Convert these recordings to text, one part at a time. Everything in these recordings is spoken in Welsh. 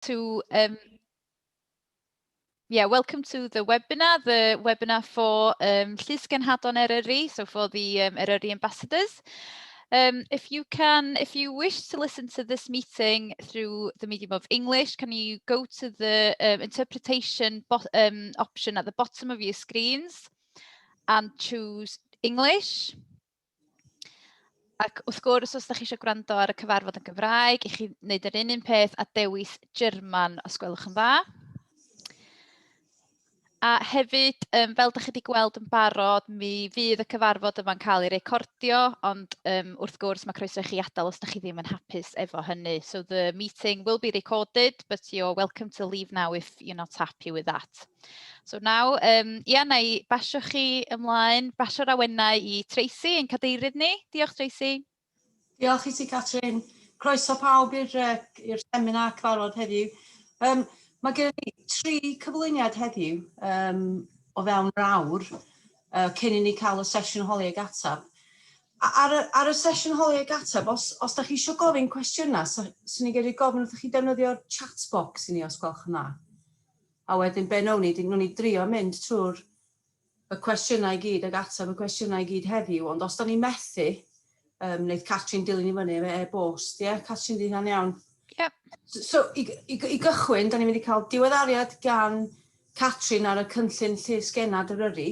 to the webinar for Llysgenhadon Eryri, so for the Eryri ambassadors. If you wish to listen to this meeting through the medium of English, can you go to the interpretation option at the bottom of your screens and choose English? Ac wrth gwrs, os ydych chi eisiau gwrando ar y cyfarfod yn Gymraeg, i chi wneud yr un peth a dewis Jerman os gwelwch yn dda. A hefyd, fel ydych chi wedi gweld yn barod, mi fydd y cyfarfod yma'n cael ei recordio, ond wrth gwrs mae croeso i chi adael os ydych chi ddim yn hapus efo hynny. So the meeting will be recorded, but you're welcome to leave now if you're not happy with that. So now, na i basio chi ymlaen, basio'r awennau i Tracy yn cadeirydd ni. Diolch, Tracy. Diolch i ti, Catrin. Croeso pawb i'r seminar cyfarfod heddiw. Mae gen i 3 cyflwyniad heddiw o fewn yr awr cyn i ni cael y sesiwn holi ag atab. Ar y sesiwn holi ag atab, os da chi eisiau gofyn cwestiynau, swn i'n gyrru gofyn wrth chi defnyddio'r chat box i ni os gwelwch yn dda. A wedyn be wnawn ni drio mynd trwy'r y cwestiynau i gyd ag atab y cwestiynau i gyd heddiw, ond os da ni methu, wneud Catrin dilyn i fyny efo e-bost, ie? Catrin di hynny iawn. Yep. So, i gychwyn, da ni'n mynd i cael diweddariad gan Catrin ar y cynllun Llysgenhad Eryri.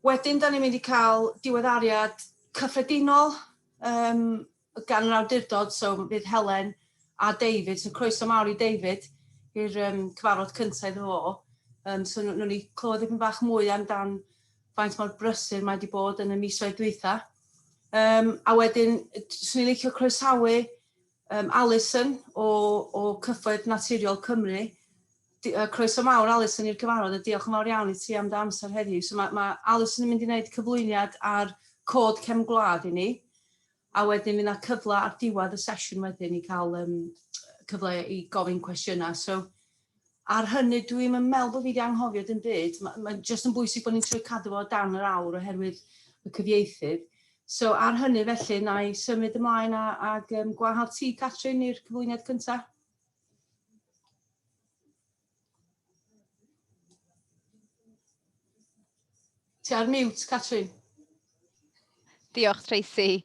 Wedyn, da ni'n mynd i cael diweddariad cyffredinol gan yr awdurdod, so bydd Helen a David, so croeso mawr i David i'r cyfarfod cyntaf iddo fo. So, nhw'n ni clywed dipyn bach mwy amdan faint mor brysur mae wedi bod yn y misoedd dwytha. A wedyn, swn i'n licio croesawu Alison o Cyfoeth Naturiol Cymru. Croeso mawr Alison i'r cyfarfod a diolch yn fawr iawn i ti am dy amser heddiw. So mae Alison yn mynd i wneud cyflwyniad ar cod cefn gwlad i ni. A wedyn fydd yna cyfle ar diwedd y sesiwn wedyn i cael cyfle i gofyn cwestiynau. So ar hynny dwi'n meddwl bod fi wedi anghofio dim byd. Mae'n jyst yn bwysig bod ni'n trwy cadw fo dan yr awr oherwydd y cyfieithydd. So ar hynny felly, na i symud ymlaen ag gwahardd ti, Catrin, i'r cyflwyniad cyntaf. Ti ar mute, Catrin. Diolch, Tracy.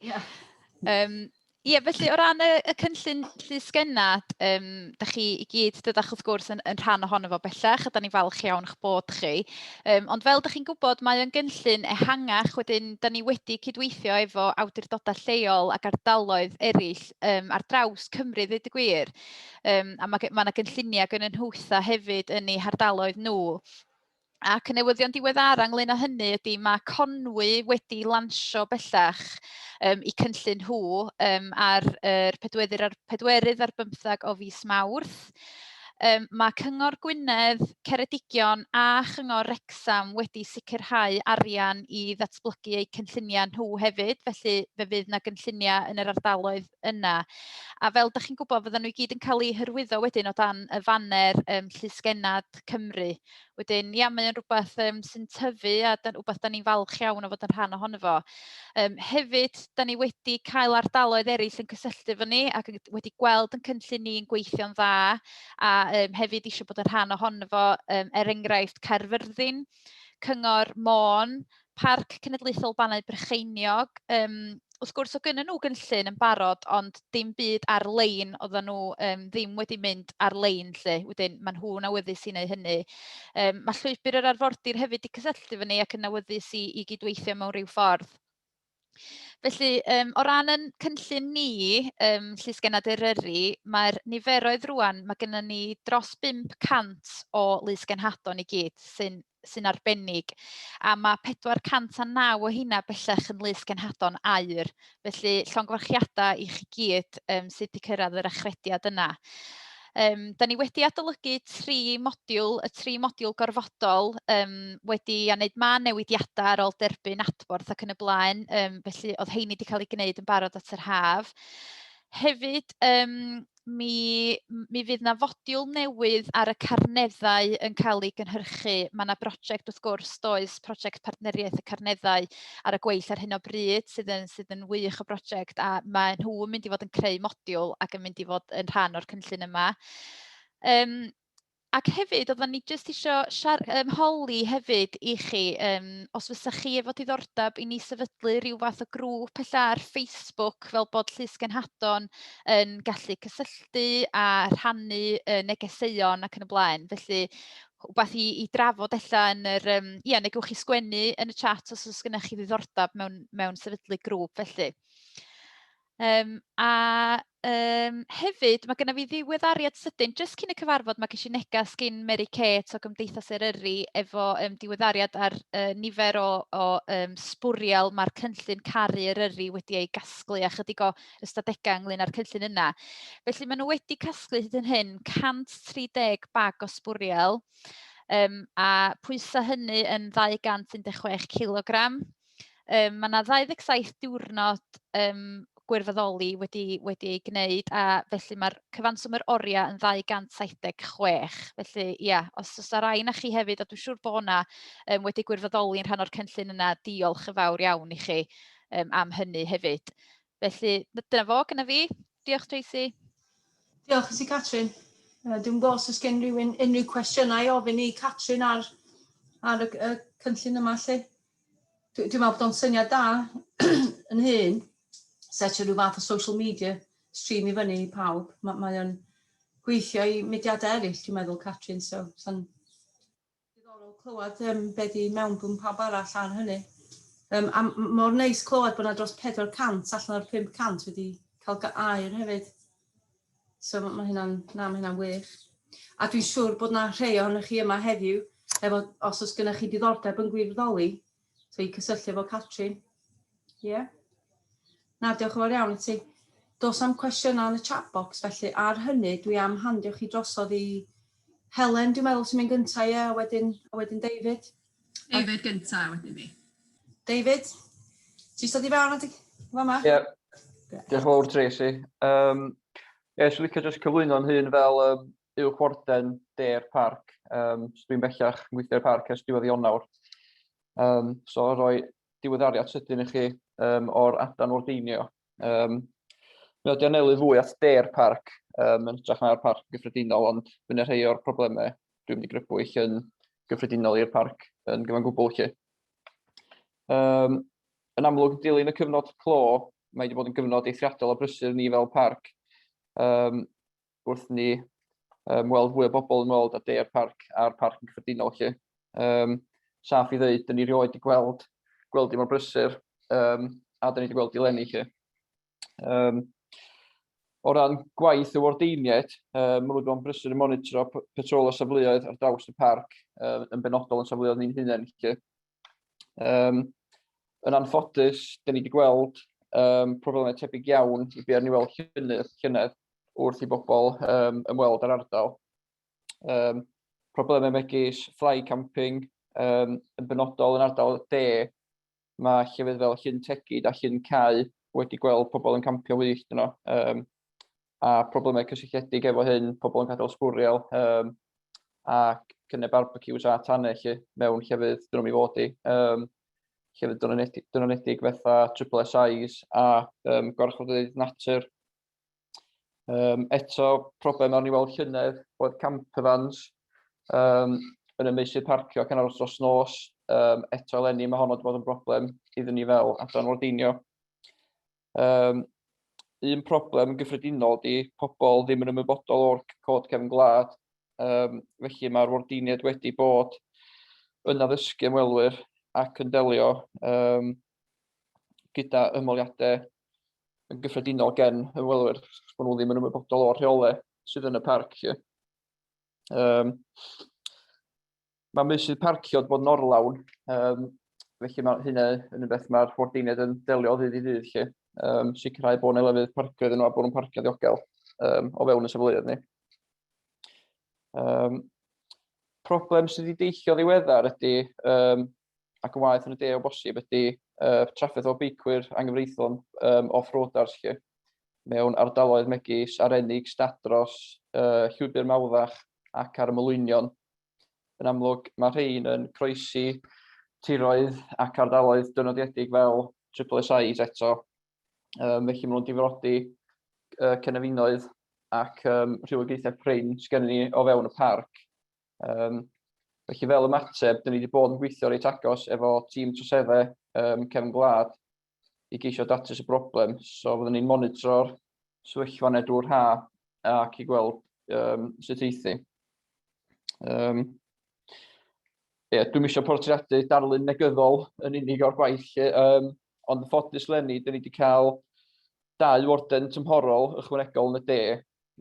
Felly o ran y cynllun Llysgenhad, da chi i gyd dydach wrth gwrs yn rhan ohono fo bellach, a da ni falch iawn eich bod chi. Ond fel da chi'n gwybod, mae o'n gynllun ehangach, wedyn da ni wedi cydweithio efo awdurdodau lleol ac ardaloedd eraill ar draws Cymru, ddweud y gwir. A mae yna gynlluniau gan y nhwtha hefyd yn eu hardaloedd nhw. Ac y newyddion diweddara ynglyn â hynny ydy mae Conwy wedi lansio bellach i cynllun nhw ar pedwerydd ar 15 o fis Mawrth. Mae Cyngor Gwynedd, Ceredigion a Chyngor Wrecsam wedi sicrhau arian i ddatblygu eu cynlluniau nhw hefyd, felly fe fydd yna gynlluniau yn yr ardaloedd yna. A fel da chi'n gwybod, fydden nhw i gyd yn cael eu hyrwyddo wedyn o dan y faner Llysgenhad Cymru. Wedyn, mae'n rhywbeth sy'n tyfu a rhywbeth da ni'n falch iawn o fod yn rhan ohono fo. Hefyd, da ni wedi cael ardaloedd eraill yn cysylltu efo ni ac wedi gweld yn cynllun ni'n gweithio'n dda a hefyd eisiau bod yn rhan ohono fo, enghraifft Caerfyrddin, Cyngor Môn, Parc Cenedlaethol Banau Brycheiniog. Wrth gwrs, o gynnu nhw gynllun yn barod, ond dim byd ar-lein oedden nhw ddim wedi mynd ar-lein lle. Wedyn, mae nhw'n awyddus i wneud hynny. Mae llwybr yr arfordir hefyd i cysylltu efo ni ac yn awyddus i gydweithio mewn rhyw ffordd. Felly, o ran yn cynllun ni, Llysgenhad Eryri, mae'r niferoedd rwan, mae gennym ni dros 500 o Llysgenhadon i gyd, sy'n arbennig. A mae 409 o hynna bellach yn Llysgenhadon aur. Felly, llongyfarchiadau i chi gyd sydd wedi cyrraedd yr Recordiad yna. Da ni wedi adolygu 3 modiwl, y 3 modiwl gorfodol wedi wneud newidiadau ar ôl derbyn adborth ac yn y blaen, felly oedd heini wedi cael ei gwneud yn barod at yr haf. Hefyd, mi fydd yna fodiwl newydd ar y carneddau yn cael ei gynhyrchu. Mae yna brosiect wrth gwrs, does, prosiect partneriaeth y carneddau ar y gweill ar hyn o bryd sydd yn wych o brosiect, a mae nhw yn mynd i fod yn creu modiwl ac yn mynd i fod yn rhan o'r cynllun yma. Ac hefyd, oedden ni jyst eisiau holi hefyd i chi, os fysa chi efo diddordeb i ni sefydlu rhyw fath o grŵp ella ar Facebook, fel bod Llysgenhadon yn gallu cysylltu a rhannu negeseuon ac yn y blaen. Felly, wbath i drafod ella yn yr, neu gewch chi sgwennu yn y chat os oes gennych chi ddiddordeb mewn sefydlu grŵp felly. Hefyd, mae gennym fi ddiweddariad sydyn, jyst cyn y cyfarfod, mae gysi negas gyn Mary Kate o Gymdeithas Eryri efo diweddariad ar nifer o sbwriel mae'r cynllun caru Eryri wedi ei gasglu a chydig o ystadegau ynglyn â'r cynllun yna. Felly mae nhw wedi casglu hyd yn hyn 130 bag o sbwriel, a pwysau hynny yn 216 kilogram. Mae yna 27 diwrnod gwirfoddoli wedi ei gwneud, a felly mae'r cyfanswm yr oriau yn 276. Felly, os oes rai na chi hefyd, a dwi'n siŵr bod yna wedi gwirfoddoli yn rhan o'r cynllun yna, diolch y fawr iawn i chi am hynny hefyd. Felly, dyna fo gyda fi. Diolch, Tracy. Diolch i ti, Catrin. Dwi'n gwybod os oes gen rhywun unrhyw cwestiynau ofyn i Catrin ar y cynllun yma, lle. Dwi'n meddwl bod o'n syniad da yn hyn, setio rhyw fath o social media stream i fyny i pawb. Mae o'n gweithio i mudiadau eraill, dwi'n meddwl, Catrin. So, sa'n diddorol clywed beth i mewnbwn pawb arall ar hynny. A mor neis clywed bod yna dros 400 allan o'r 500 wedi cael air hefyd. So mae hynna'n wych. A dwi'n siŵr bod yna rhai ohonych chi yma heddiw, os oes gennych chi diddordeb yn gwirfoddoli, so i cysylltu efo Catrin. Na, diolch yn fawr iawn i ti. Does am cwestiynau yn y chat box, felly ar hynny dwi am handio chi drosodd i Helen, dwi'n meddwl sy'n mynd gyntaf, a wedyn David. David gyntaf wedyn mi. David, ti'n stod i fewn at yma? Diolch yn fawr, Tracy. Swn i'n just cyflwyno'n hyn fel uwchwarden de'r parc. Dwi'n bellach yn gweithio'r parc ers diwedd Ionawr. So roi diweddariad sydyn i chi o'r adran wardeinio. Mi wedi anelu fwy at de'r parc, yn hytrach na'r parc gyffredinol, ond fyny rhai o'r problemau dwi'n mynd i grybwyll yn gyffredinol i'r parc yn gyfan gwbl lle. Yn amlwg, dilyn y cyfnod clo, mae wedi bod yn gyfnod eithriadol o brysur ni fel parc. Wrth ni weld fwy o bobl yn weld a de'r parc a'r parc yn gyffredinol lle. Saff i ddeud, dyn ni rioed wedi gweld i mor brysur, a dyn ni wedi gweld i lenni lle. O ran gwaith y wardeiniaid, maen nhw wedi bod yn brysur yn monitro petrol a safleoedd ar draws y parc, yn benodol yn safleoedd ni'n hunain lle. Yn anffodus, dyn ni wedi gweld problemau tebyg iawn i be ar ni weld llynedd wrth i bobl ymweld ar ardal. Problemau megis fly camping, yn benodol yn ardal de, mae llefydd fel Llyn Tegid a Llyn Cau wedi gweld pobl yn campio wyllt yno. A problemau cysylltiedig efo hyn, pobl yn gadael sbwriel, a cynnig barbecues a tanau mewn llefydd dyn nhw'n ei fod i. Llefydd dynonedig fatha SSIs a gwarchodfeydd natur. Eto, problem ar ni weld llynedd oedd campervans yn y meysydd parcio ac yn aros dros nos. Eto eleni mae hon wedi bod yn broblem iddyn ni fel adran wardeinio. Un problem gyffredinol ydy pobl ddim yn ymwybodol o'r cod cefn gwlad. Felly mae'r wardeiniad wedi bod yn addysgu ymwelwyr ac yn delio gyda ymweliadau yn gyffredinol gen ymwelwyr, bod nhw ddim yn ymwybodol o'r rheolau sydd yn y parc. Mae meysydd parcio wedi bod yn orlawn, felly mae hynny yn beth mae'r wardeiniad yn delio ddydd i ddydd. Sicrhau bod yna lefydd parcioedd yno a bod nhw'n parcio ddiogel o fewn y safleoedd ni. Problem sydd wedi deillio ddiweddar ydy, ac yn waeth yn y de o bosib, ydy trafferth o beicwyr anghyfreithlon off-roaders mewn ardaloedd megis Arennig, Stadros, Llwybr Mawddach ac ar y Molwynion. Yn amlwg, mae rhain yn croesi tiroedd ac ardaloedd dynodiedig fel SSIs eto. Felly maen nhw'n difrodi cynefinoedd ac rhywogaethau prin sgen ni o fewn y parc. Felly fel ymateb, dyn ni wedi bod yn gweithio reit agos efo tîm troseddau cefn gwlad i geisio datrys y broblem. So fyddwn ni'n monitro'r sefyllfa drwy'r haf ac i gweld sut eithi. Dwi'n eisiau portreadu darlun negyddol yn unig o'r gwaith, ond yn ffodus lenni, dyn ni wedi cael 2 warden tymhorol ychwanegol yn y de.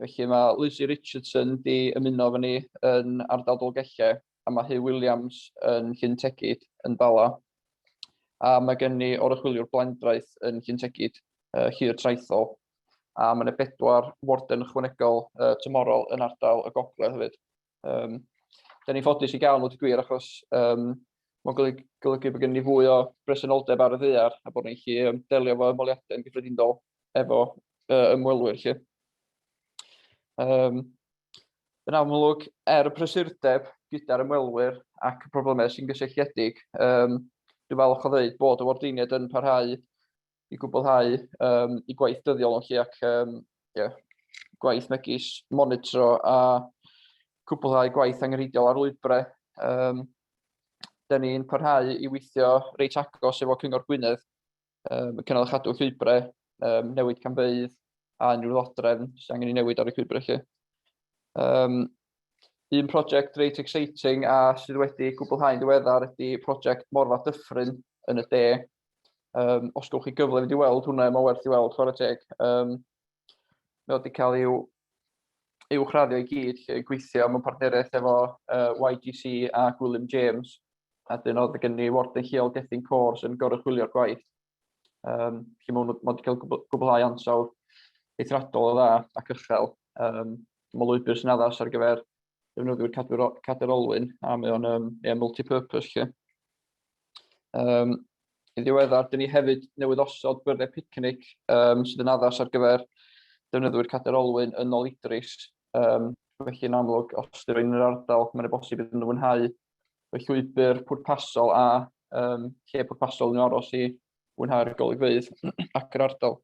Felly mae Lucy Richardson wedi ymuno efo ni yn ardal Dolgellau, a mae Hugh Williams yn Llyntegid yn Bala. A mae gen ni oruchwyliwr blaendraeth yn Llyntegid, Llyr Traethol. A mae yna 4 warden ychwanegol tymhorol yn ardal y Gogledd hefyd. Da ni'n ffodus i gael nhw, gwir, achos mae'n golygu bod gen ni fwy o bresenoldeb ar y ddaear, a bod ni'n gallu delio efo ymweliadau yn gyffredinol efo ymwelwyr. Yn amlwg, y prysurdeb gyda'r ymwelwyr ac y problemau sy'n gysylltiedig, dwi'n falch o ddweud bod y wardeiniad yn parhau i gwblhau i gwaith dyddiol yn lle ac gwaith megis monitro a cwblhau gwaith angenrheidiol ar lwybrau. Da ni'n parhau i weithio reit agos efo Cyngor Gwynedd, cynnal chadw llwybrau, newid canfeydd a unrhyw ddodrefn sy'n angen i newid ar y llwybrau. Un prosiect reit exciting a sydd wedi gwblhau'n diweddar ydy prosiect Morfa Dyffryn yn y de. Os gwch chi gyfle fynd i weld hwnna, mae'n werth i weld, chwarae teg. Mae wedi cael i'w uwchraddio i gyd, lle gweithio mewn partneriaeth efo YGC a Gwilym James. A dyn oedd gen ni warden lleol Gethin Cors yn goruchwylio'r gwaith. Lle mae wedi cael gwblhau ansawdd eithriadol o dda ac uchel. Mae lwybr sy'n addas ar gyfer defnyddwyr caderolwyn, a mae o'n multi-purpose. I ddiweddar, dyn ni hefyd newydd osod byrddau picnic sydd yn addas ar gyfer defnyddwyr caderolwyn yn ôl Idris. Felly yn amlwg, os ydych yn yr ardal, mae'n bosib iddyn nhw fwynhau y llwybr pwrpasol a lle pwrpasol yn aros i fwynhau'r golygfeydd ac yr ardal.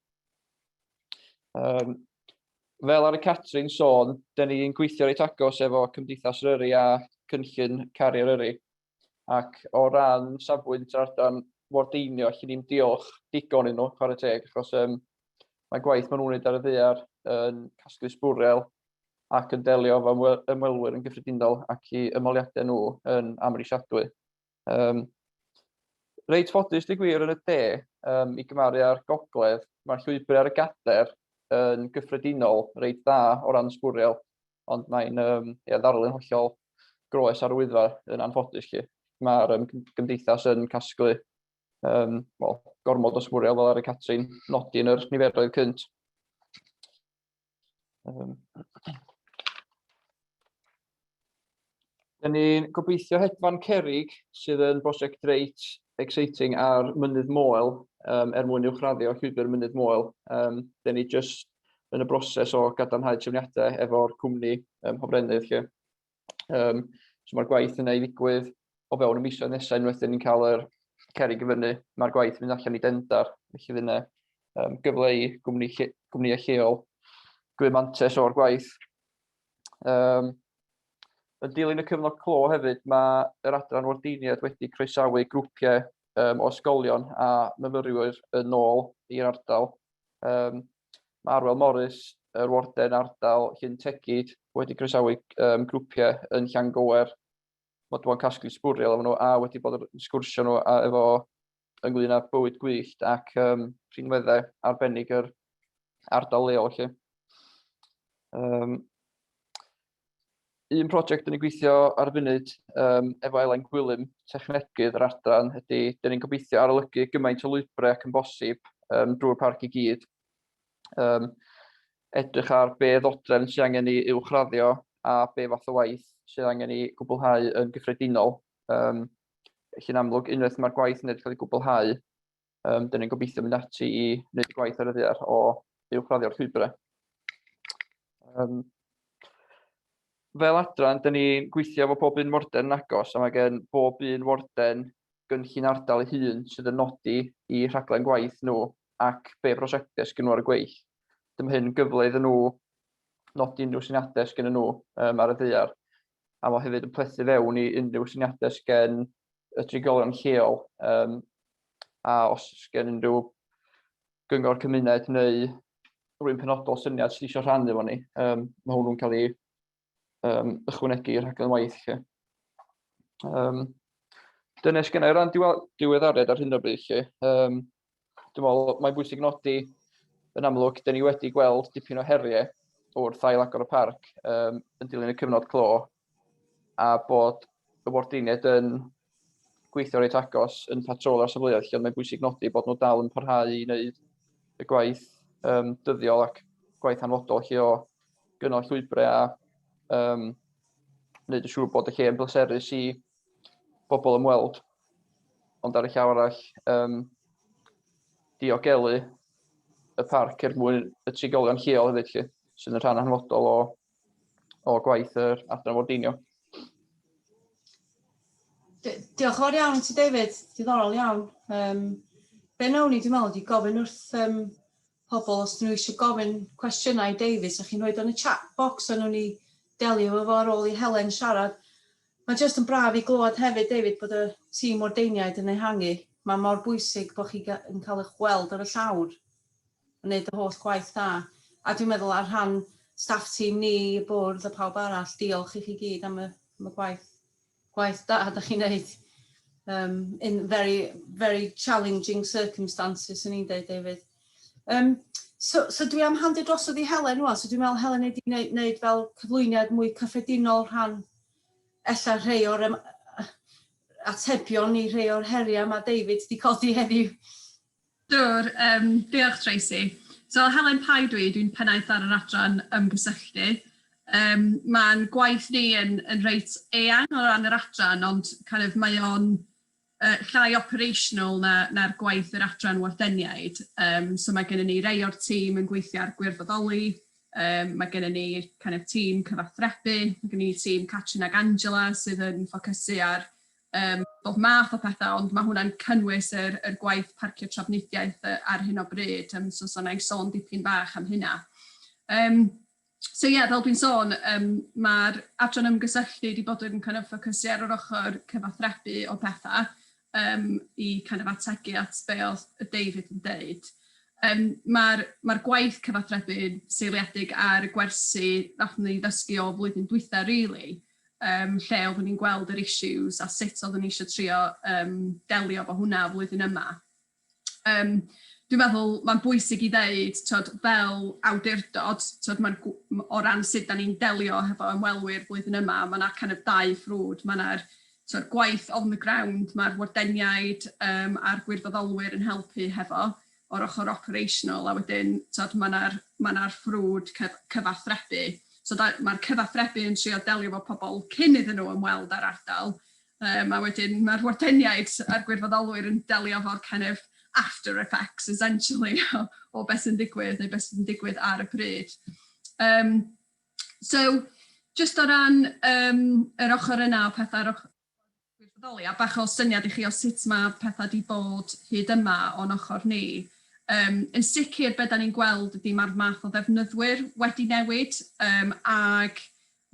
Fel ar y Catrin sôn, dyn ni'n gweithio reit agos efo Cymdeithas Eryri a cynllun Cariad Eryri. Ac o ran safbwynt yr ardal wardeinio, allwn ni'n diolch digon i nhw, chwarae teg, achos mae gwaith maen nhw'n wneud ar y ddaear yn casglu sbwriel ac yn delio efo ymwelwyr yn gyffredinol ac i ymweliadau nhw yn amrisiadwy. Reit ffodus di gwir yn y de, i gymaru â'r gogledd, mae'r llwybr ar y gader yn gyffredinol reit dda o ran sbwriel, ond mae'n ddarlun hollol groes ar y Wyddfa yn anffodus. Mae'r gymdeithas yn casglu gormod o sbwriel fel ar y Catrin, nodi yn yr niferoedd cynt. Da ni'n gobeithio hedfan Cerrig sydd yn brosiect reit exciting ar Mynydd Moel mwyn uwchraddio llwybr Mynydd Moel. Da ni jyst yn y broses o gadarnhau trefniadau efo'r cwmni hofrennydd. So mae'r gwaith yna i ddigwydd o fewn y misoedd nesaf unwaith ni'n cael yr Cerrig i fyny. Mae'r gwaith yn mynd allan i Dendar, felly fydd yna gyfle i gwmnïau lleol gwymantes o'r gwaith. Yn dilyn y cyfnod clo hefyd, mae yr adran wardeiniad wedi croesawu grwpiau o ysgolion a myfyrwyr yn ôl i'r ardal. Mae Arwel Morris, yr warden ardal Llyntegid, wedi croesawu grwpiau yn Llangower. Mae dwi'n casglu sbwriel efo nhw a wedi bod yn sgwrsio nhw efo ynglyn â bywyd gwyllt ac rhinweddau arbennig yr ardal leol. Un prosiect dyn ni'n gweithio ar y funud efo Elen Gwilym, technegydd yr adran, ydy dyn ni'n gobeithio arolygu gymaint o lwybrau ac yn bosib drwy'r parc i gyd. Edrych ar be ddodrefn sydd angen i uwchraddio a be fath o waith sydd angen i gwblhau yn gyffredinol. Felly'n amlwg, unwaith mae'r gwaith yn cael ei gwblhau, dyn ni'n gobeithio mynd ati i wneud gwaith ar y ddaear o uwchraddio'r llwybrau. Fel adran, dyn ni'n gweithio efo pob un warden yn agos, a mae gen bob un warden gynllun ardal ei hun sydd yn nodi i rhaglen gwaith nhw ac be brosiectau sgyn nhw ar y gweill. Dyma hyn gyfle iddyn nhw nodi unrhyw syniadau sgen nhw ar y ddaear. A mae hefyd yn plethu fewn i unrhyw syniadau sgen y trigolion lleol. A os sgen unrhyw gyngor cymuned neu rwy'n penodol syniad sydd eisiau rhannu efo ni, mae hwnnw'n cael ei ychwanegu i'r rhaglen waith. Dyna sgen i ran diweddariad ar hyn o bryd. Dwi'n meddwl mae'n bwysig nodi yn amlwg, da ni wedi gweld dipyn o heriau wrth ail agor y parc yn dilyn y cyfnod clo, a bod y wardiniaid yn gweithio reit agos yn patrol ar safleoedd, lle mae'n bwysig nodi bod nhw dal yn parhau i wneud y gwaith dyddiol ac gwaith hanfodol lle o gynnal llwybrau a wneud yn siŵr bod y lle yn bleserus i bobl ymweld. Ond ar y llaw arall, diogelu y parc mwyn y trigolion lleol hefyd, lle, sydd yn rhan hanfodol o gwaith yr adran wardinio. Diolch yn fawr iawn ti, David. Diddorol iawn. Be nawn ni, dwi'n meddwl, di gofyn wrth pobl os dyn nhw eisiau gofyn cwestiynau i David, so chi'n rhoi yn y chat box a nhw'n ni delio efo ar ôl i Helen siarad. Mae jyst yn braf i glywed hefyd, David, bod y tîm wardeiniaid yn ehangu. Mae mor bwysig bod chi yn cael eich gweld ar y llawr yn gwneud y holl gwaith dda. A dwi'n meddwl ar rhan staff tîm ni, y bwrdd a pawb arall, diolch i chi gyd am y gwaith da da chi'n gwneud in very challenging circumstances, yn i'n dweud, David. So dwi am handu drosodd i Helen rwan, so dwi'n meddwl Helen wedi gwneud fel cyflwyniad mwy cyffredinol rhan ella rhai o'r atebion i rhai o'r heriau mae David wedi codi heddiw. Diolch Tracy. So Helen Pye dwi'n pennaeth ar yr adran ymgysylltu. Mae'n gwaith ni yn reit eang o ran yr adran, ond mae o'n llai operational na'r gwaith yr adran wardeniaid. So mae gennym ni rei o'r tîm yn gweithio ar gwirfoddoli, mae gennym ni tîm cyfathrebu, mae gennym ni tîm Catrin ag Angela sydd yn ffocysu ar bob math o pethau, ond mae hwnna'n cynnwys yr gwaith parcio trafnidiaeth ar hyn o bryd, so na'i sôn dipyn bach am hynna. So fel dwi'n sôn, mae'r adran ymgysylltu wedi bod yn ffocysu ar yr ochr cyfathrebu o pethau i ategu at be oedd David yn deud. Mae'r gwaith cyfathrebu'n seiliedig ar y gwersi nathon ni ddysgu o flwyddyn dwytha, really, lle oeddwn ni'n gweld yr issues a sut oeddwn ni eisiau trio delio efo hwnna flwyddyn yma. Dwi'n meddwl mae'n bwysig i ddeud, fel awdurdod, o ran sut da ni'n delio hefo ymwelwyr flwyddyn yma, mae yna dau ffrwd. Mae yna'r gwaith on the ground, mae'r wardeniaid a'r gwirfoddolwyr yn helpu hefo o'r ochr operational, a wedyn mae yna'r ffrwd cyfathrebu. So mae'r cyfathrebu yn trio delio efo pobl cyn iddyn nhw ymweld ar ardal, a wedyn mae'r wardeniaid a'r gwirfoddolwyr yn delio efo'r after effects, essentially, o beth sy'n digwydd neu beth sy'n digwydd ar y pryd. So, just o ran yr ochr yna o pethau ar ochr gwirfoddoli, a bach o syniad i chi o sut mae pethau di bod hyd yma o'n ochr ni. Yn sicr beth da ni'n gweld ydy mae'r math o ddefnyddwyr wedi newid, ac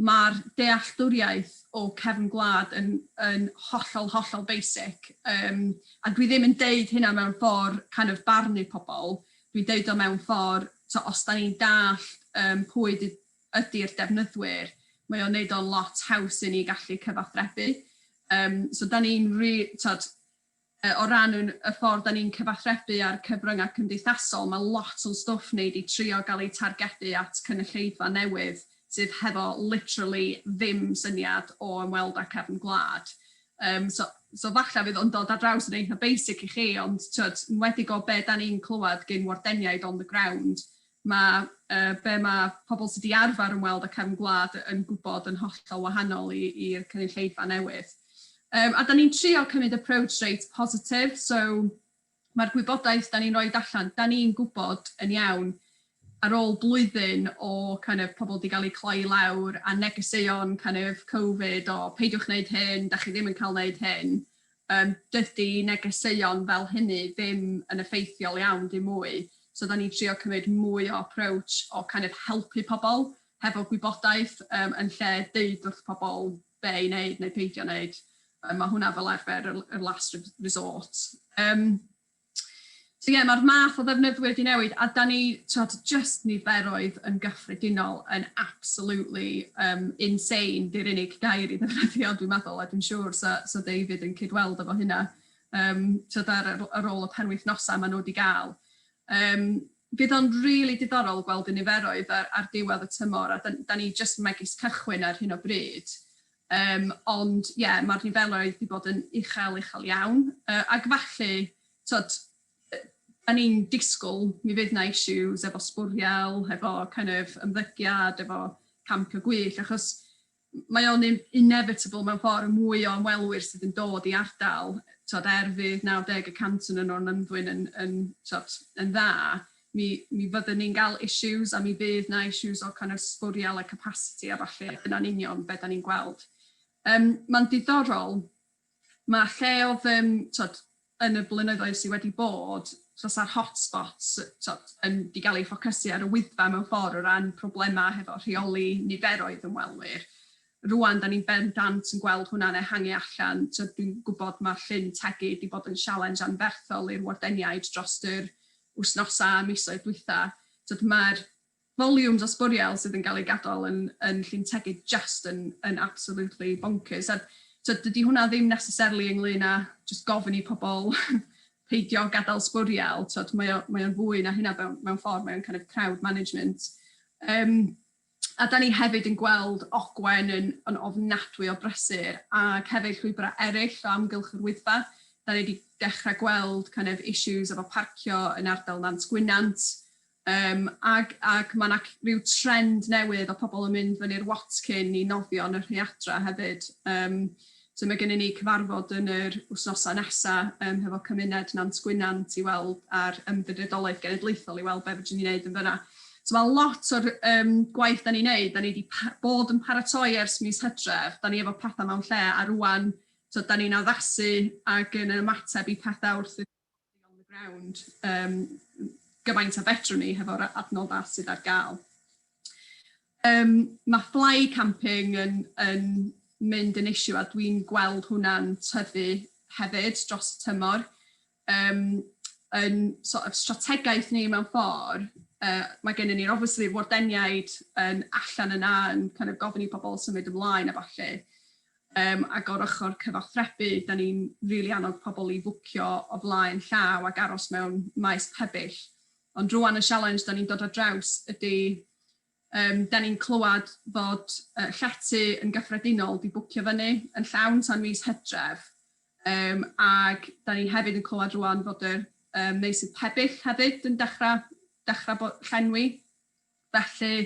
mae'r dealltwriaeth o cefn gwlad yn hollol basic. A dwi ddim yn deud hynna mewn ffordd barnu pobl. Dwi'n deud o mewn ffordd, os da ni'n dall pwy ydy'r defnyddwyr, mae o'n neud o'n lot haws i ni gallu cyfathrebu. So da ni'n o ran y ffordd da ni'n cyfathrebu ar cyfryngau cymdeithasol, mae lot o stwff ni wedi trio gael ei targedu at cynulleidfa newydd sydd hefo literally ddim syniad o ymweld â cefn gwlad. So falle fydd o'n dod ar draws yn eitha basic i chi, ond wedi go be da ni'n clywed gen wardeniaid on the ground, be mae pobl sydd wedi arfer ymweld â cefn gwlad yn gwybod yn hollol wahanol i'r cynulleidfa newydd. A da ni'n trio cymryd approach rate positif, so mae'r gwybodaeth da ni'n rhoi allan, da ni'n gwybod yn iawn ar ôl blwyddyn o pobl wedi cael eu cloi lawr a negeseuon Covid o peidiwch wneud hyn, da chi ddim yn cael wneud hyn, dydy negeseuon fel hynny ddim yn effeithiol iawn dim mwy. So da ni'n trio cymryd mwy o approach o helpu pobl, hefo gwybodaeth yn lle deud wrth pobl be i wneud neu peidio wneud. Mae hwnna fel arfer y last resort. So mae'r math o ddefnyddwyr wedi newid, a da ni just niferoedd yn gyffredinol yn absolutely insane di'r unig gair i ddefnyddio, dwi'n meddwl, a dwi'n siŵr so David yn cydweld efo hynna. Ar ôl y penwythnosau maen nhw wedi gael. Bydd o'n rili diddorol gweld y niferoedd ar diwedd y tymor, a da ni just megis cychwyn ar hyn o bryd. Ond mae'r niferoedd wedi bod yn uchel iawn, ac falle, da ni'n disgwyl, mi fydd na issues efo sbwriel, efo kind of ymddygiad, efo camp y gwyll, achos mae o'n inevitable mewn ffordd mwy o ymwelwyr sydd yn dod i ardal, fydd 90% yn nhw'n ymddwyn yn dda, mi fyddwn ni'n cael issues, a mi fydd na issues o kind of sbwriel a capacity a falle, yna'n union beth da ni'n gweld. Mae'n diddorol, mae lle oedd yn y blynyddoedd sydd wedi bod, ar hotspots di gael ei ffocysu ar y wyddfa mewn ffordd o ran problemau hefo rheoli niferoedd ymwelwyr. Rwan, da ni'n bendant yn gweld hwnna'n ehangu allan. Dwi'n gwybod mae'r llyn tegu wedi bod yn challenge anferthol i'r wardeniaid dros yr wythnosau a misoedd dwytha. Mae'r volumes o sbwriel sydd yn cael ei gadael yn llyn tegu just yn absolutely bonkers. Dydy hwnna ddim necessarily ynglyn â just gofyn i pobl peidio gadael sbwriel, mae o'n fwy na hynna mewn ffordd, mae o'n kind of crowd management. A da ni hefyd yn gweld ogwen yn ofnadwy o brysur, ac hefyd llwybrau eraill o amgylch yr wyddfa. Da ni wedi dechrau gweld kind of issues efo parcio yn ardal Llysgenhadon, ac mae yna rhyw trend newydd o pobl yn mynd fyny'r Watkin i nofio yn y rhiadra hefyd. So mae gennym ni cyfarfod yn yr wythnosau nesaf hefo cymuned Llysgenhadon i weld ar ymddiriedolaeth genedlaethol i weld be fydden ni'n gwneud yn fyna. So mae lot o'r gwaith da ni'n gwneud, da ni wedi bod yn paratoi ers mis Hydref, da ni efo pethau mewn lle, a rwan da ni'n addasu ac yn ymateb i pethau wrth on the ground, gymaint a fedrwn ni hefo'r adnoddau sydd ar gael. Mae fly camping yn mynd yn issue, a dwi'n gweld hwnna'n tyfu hefyd dros y tymor. Yn strategaeth ni mewn ffordd, mae gennym ni'r obviously wardeniaid yn allan yna yn kind of gofyn i pobl symud ymlaen a falle. Ac o'r ochr cyfathrebu, da ni'n rili annog pobl i fwcio o flaen llaw ac aros mewn maes pebyll. Ond rwan y challenge da ni'n dod ar draws ydy, da ni'n clywed fod llety yn gyffredinol di bwcio fyny yn llawn tan mis Hydref, ac da ni hefyd yn clywed rwan fod yr meysydd pebyll hefyd yn dechrau llenwi. Felly,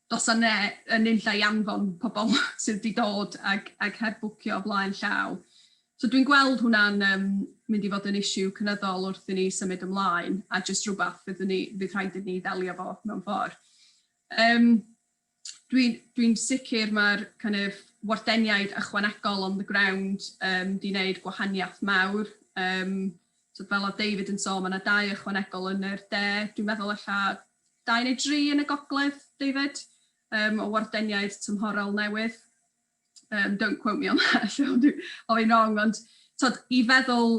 dos yna yn unllai anfon pobl sydd wedi dod ac heb bwcio o flaen llaw. So dwi'n gweld hwnna'n mynd i fod yn issue cynyddol wrth i ni symud ymlaen, a jyst rhywbeth fydd rhaid i ni ddelio fo mewn ffordd. Dwi'n sicr mae'r kind of wardeniaid ychwanegol on the ground di wneud gwahaniaeth mawr. Fel o David yn sôn, mae yna 2 ychwanegol yn yr de, dwi'n meddwl allan 2 neu 3 yn y gogledd, David, o wardeniaid tymhorol newydd. Don't quote me on that, o fi'n wrong, ond i feddwl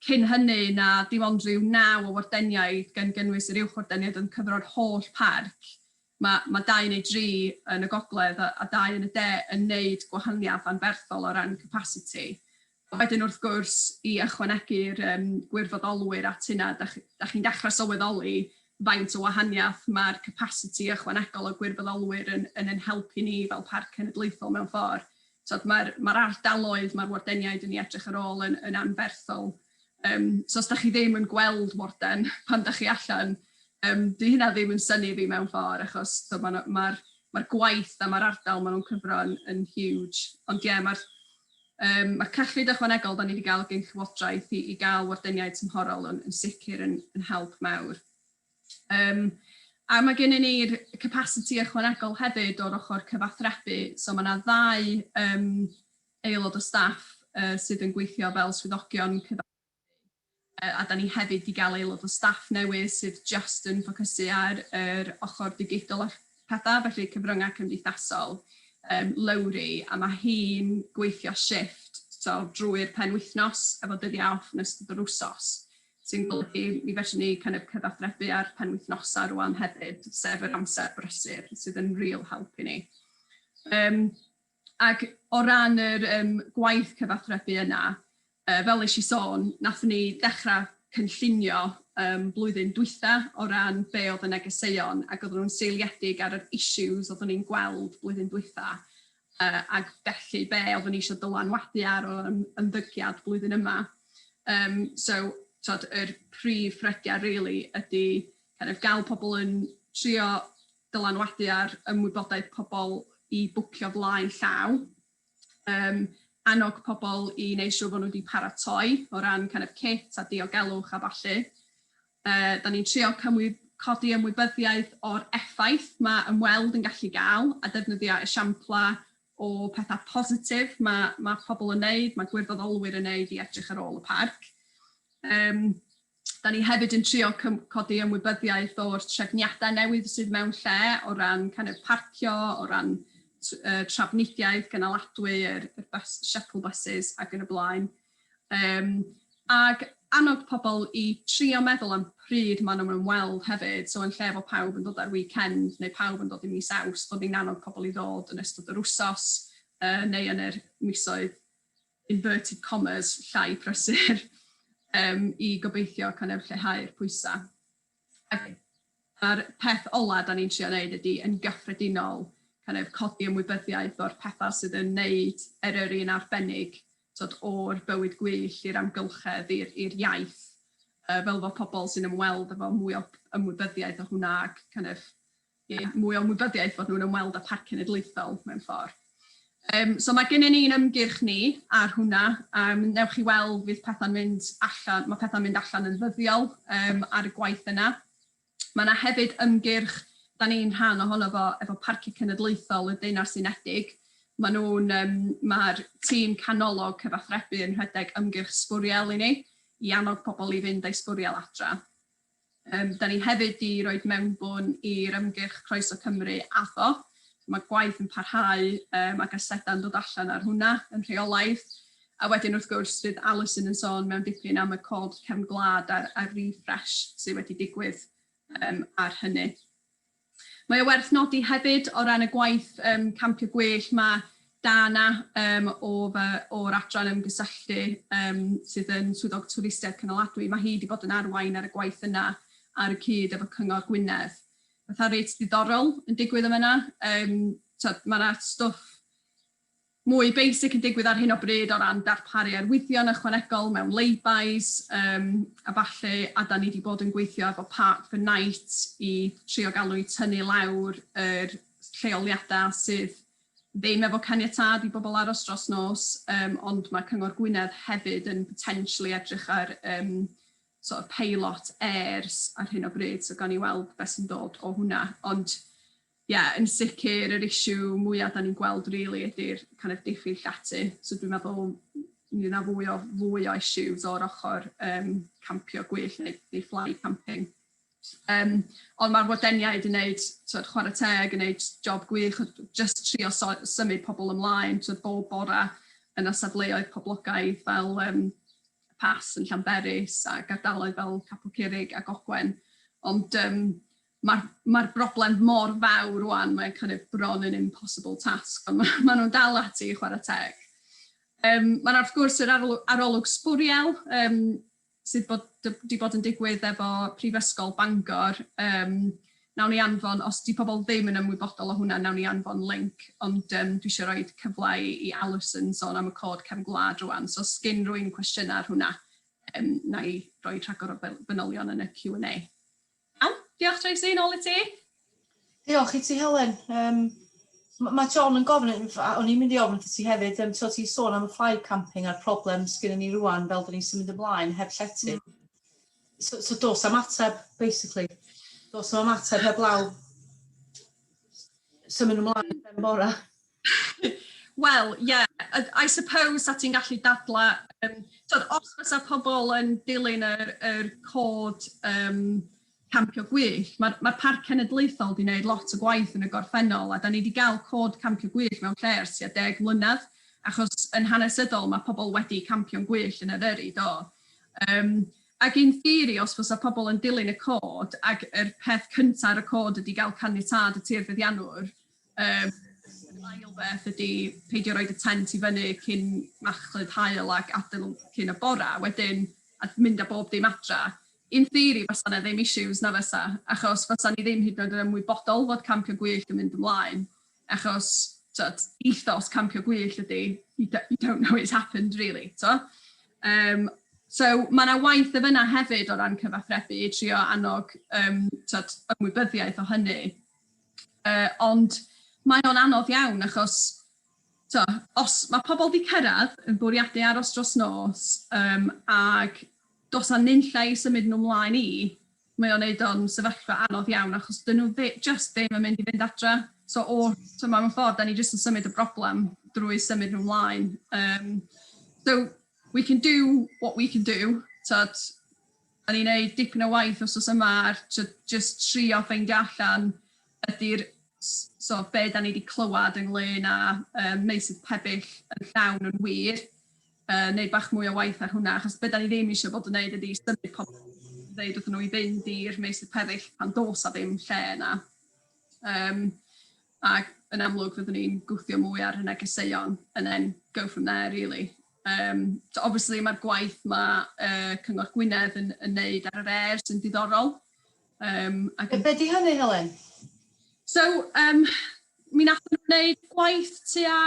cyn hynny na dim ond rhyw 9 o wardeniaid gan gynnwys yr uwch wardeniaid yn cyfro'r holl parc. Mae 2 neu 3 yn y gogledd a 2 yn y de yn wneud gwahaniaeth anferthol o ran capacity. Wedyn wrth gwrs i ychwanegu'r gwirfoddolwyr at hynna, da chi'n dechrau sylweddoli faint o wahaniaeth mae'r capacity ychwanegol o gwirfoddolwyr yn helpu ni fel Parc Cenedlaethol mewn ffordd. Mae'r ardaloedd, mae'r wardeniaid yn ei edrych ar ôl yn anferthol. So os da chi ddim yn gweld warden pan da chi allan, di hynna ddim yn syni fi mewn ffordd, achos mae'r gwaith a mae'r ardal maen nhw'n cyfro yn huge. Ond mae'r cyllid ychwanegol da ni wedi cael gen Llywodraeth i gael wardeniaid tymhorol yn sicr yn help mawr. A mae gennym ni'r capacity ychwanegol hefyd o'r ochr cyfathrebu. So mae yna 2 aelod o staff sydd yn gweithio fel swyddogion cyfathrebu. A da ni hefyd wedi cael aelod o staff newydd sydd just yn ffocysu ar yr ochr digidol pethau, felly cyfryngau cymdeithasol lawri, a mae hi'n gweithio shift drwy'r penwythnos efo dyddiau off yn ystod yr wsos, sy'n golygu mi fedrwn ni cyfathrebu ar penwythnosau rwan hefyd, sef yr amser brysur, sydd yn real help i ni. Ac o ran yr gwaith cyfathrebu yna, fel eisiau sôn, nathon ni ddechrau cynllunio blwyddyn dwytha o ran be oedd y negeseuon ac oedd nhw'n seiliedig ar yr issues oedd ni'n gweld blwyddyn dwytha ac felly be oedd ni eisiau dylanwadu ar o'r ymddygiad blwyddyn yma. Yr prif ffrydiau really ydy gael pobl yn trio dylanwadu ar ymwybodaeth pobl i bwcio flaen llaw, annog pobl i wneud siŵr bod nhw wedi paratoi o ran kit a diogelwch a falle. Da ni'n trio codi ymwybyddiaeth o'r effaith mae ymweld yn gallu gael a defnyddio esiamplau o pethau positif mae pobl yn neud, mae gwirfoddolwyr yn neud i edrych ar ôl y parc. Da ni hefyd yn trio codi ymwybyddiaeth o'r trefniadau newydd sydd mewn lle o ran parcio, o ran trafnidiaeth gynaladwy, yr shuttle buses ac yn y blaen. Ac annog pobl i trio meddwl am pryd maen nhw'n ymweld hefyd, so yn lle fod pawb yn dod ar weekend neu pawb yn dod i mis Awst, bod ni'n annog pobl i ddod yn ystod yr wsos neu yn yr misoedd inverted commas llai prysur i gobeithio lleihau'r pwysau. A'r peth ola da ni'n trio wneud ydy yn gyffredinol codi ymwybyddiaeth o'r pethau sydd yn wneud Eryri'n arbennig o'r bywyd gwyllt i'r amgylchedd i'r iaith, fel fod pobl sy'n ymweld efo mwy o ymwybyddiaeth o hwnna ac mwy o ymwybyddiaeth fod nhw'n ymweld â Parc Cenedlaethol mewn ffordd. So mae gennym ni'n ymgyrch ni ar hwnna, newch chi weld fydd pethau'n mynd allan, mae pethau'n mynd allan yn ddyddiol ar y gwaith yna. Mae yna hefyd ymgyrch, da ni'n rhan ohono efo Parc Cenedlaethol y Deyrnas Unedig. Mae'r tîm canolog cyfathrebu yn rhedeg ymgyrch sbwriel i ni, i annog pobl i fynd â'i sbwriel adra. Da ni hefyd i roi mewnbwn i'r ymgyrch Croeso Cymru ATHO. Mae gwaith yn parhau ac asedau'n dod allan ar hwnna yn rheolaidd. A wedyn wrth gwrs fydd Alison yn sôn mewn dipyn am y cod cefn gwlad a'r refresh sydd wedi digwydd ar hynny. Mae o werth nodi hefyd o ran y gwaith campio gwell mae Dana o'r adran ymgysylltu sydd yn swyddog twristiaid cynaladwy. Mae hi wedi bod yn arwain ar y gwaith yna ar y cyd efo Cyngor Gwynedd. Fatha reit ddiddorol yn digwydd am yna. Mae yna stwff mwy basic yn digwydd ar hyn o bryd o ran darparu arwyddion ychwanegol mewn laybys a falle, a da ni wedi bod yn gweithio efo Park for Night i trio galw i tynnu lawr yr lleoliadau sydd ddim efo caniatad i bobl aros dros nos, ond mae Cyngor Gwynedd hefyd yn potentially edrych ar pilot airs ar hyn o bryd, so gan i weld beth sy'n dod o hwnna. Ond yn sicr yr issue mwyaf da ni'n gweld really ydy'r diffyg llatu. So dwi'n meddwl mi yna fwy o issues o'r ochr campio gwyllt neu fly camping. Ond mae'r wadeniaid yn gwneud chwarae teg, yn gwneud job gwych, just trio symud pobl ymlaen, bob bore yn y safleoedd poblogaidd fel Pas yn Llanberis a gardaloedd fel Capel Curig a Gogwen. Ond mae'r broblem mor fawr rwan, mae'n bron yn impossible task, ond maen nhw'n dal ati i chwarae teg. Mae'n wrth gwrs yr arolwg sbwriel, sydd wedi bod yn digwydd efo Prifysgol Bangor. Nawn ni anfon, os di pobl ddim yn ymwybodol o hwnna, nawn ni anfon link, ond dwi eisiau rhoi cyfle i Alison sôn am y cod cefn gwlad rwan. So os gen rwy'n cwestiynau ar hwnna, na i roi rhagor o fanylion yn y Q&A. Diolch Tracy, nôl i ti. Diolch i ti Helen. Mae John yn gofyn, o'n i'n mynd i ofyn ti hefyd, ti sôn am y fly camping a'r problem sgyn ni rwan fel da ni'n symud ymlaen heb llety. So dos am ateb, basically. Dos am ateb heb law symud ymlaen ben bora. Wel, I suppose that ti'n gallu dadla, os fysa pobl yn dilyn yr cod campio gwyllt. Mae'r Parc Cenedlaethol wedi gwneud lot o gwaith yn y gorffennol, a da ni wedi cael cod campio gwyllt mewn lle ers 10 mlynedd, achos yn hanesyddol mae pobl wedi campio'n gwyllt yn yr yrru, do. Ac in theori, os fysa pobl yn dilyn y cod, ac yr peth cyntaf ar y cod ydy gael caniatâd y tirfeddiannwr, yr ail beth ydy peidio roed y tent i fyny cyn machlud hael ac adael cyn y bora, wedyn a mynd â bob dim adra. In theory, fysa yna ddim issues na fysa, achos fysa ni ddim hyd yn oed yn ymwybodol fod campio gwyllt yn mynd ymlaen, achos ethos campio gwyllt ydy, you don't know it's happened really. So mae yna waith y fyna hefyd o ran cyfathrebu i trio annog ymwybyddiaeth o hynny. Ond mae o'n anodd iawn achos os mae pobl wedi cyrraedd yn bwriadu aros dros nos ac dos a nunlla i symud nhw ymlaen mae o'n neud o'n sefyllfa anodd iawn achos dyn nhw just ddim yn mynd i fynd adra. So mewn ffordd, da ni just yn symud y broblem drwy symud nhw ymlaen. So we can do what we can do. Da ni'n neud dipyn o waith os yma ar just trio ffeindio allan ydy'r be da ni wedi clywed ynglyn â meysydd pebyll yn llawn yn wir. Neud bach mwy o waith ar hwnna, achos be da ni ddim eisiau bod yn neud ydy symud pobl ddeud wrthyn nhw i fynd i'r meysydd pebyll pan dos a ddim lle yna. Ac yn amlwg fyddwn ni'n gwthio mwy ar y negeseuon and then go from there really. So obviously mae'r gwaith mae Cyngor Gwynedd yn neud ar yr ERS yn diddorol. Be di hynny, Helen? So, mi nath nhw'n gwneud gwaith tua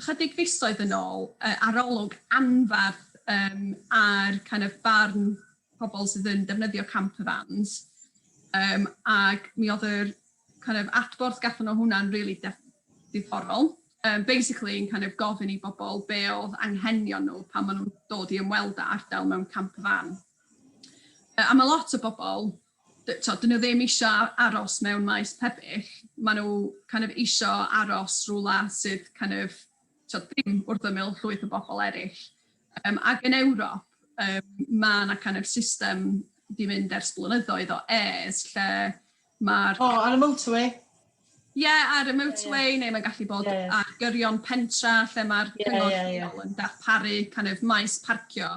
chydig fisoedd yn ôl, arolwg anfarth ar kind of barn pobl sydd yn defnyddio campervans. Ac mi oedd yr kind of adborth gatho nhw hwnna'n really diddorol. Basically, yn kind of gofyn i bobl be oedd anghenion nhw pan maen nhw'n dod i ymweld â ardal mewn campervan. A mae lot o bobl, dyn nhw ddim eisiau aros mewn maes pebyll, maen nhw kind of eisiau aros rhywle sydd kind of ddim wrth ymyl llwyth o bobl eraill. Ac yn Ewrop, mae yna kind of system di mynd ers blynyddoedd o ERS, lle mae'r... ar y motorway? Ie, ar y motorway, neu mae'n gallu bod ar gyrion pentra, lle mae'r cyngor lleol yn darparu kind of maes parcio,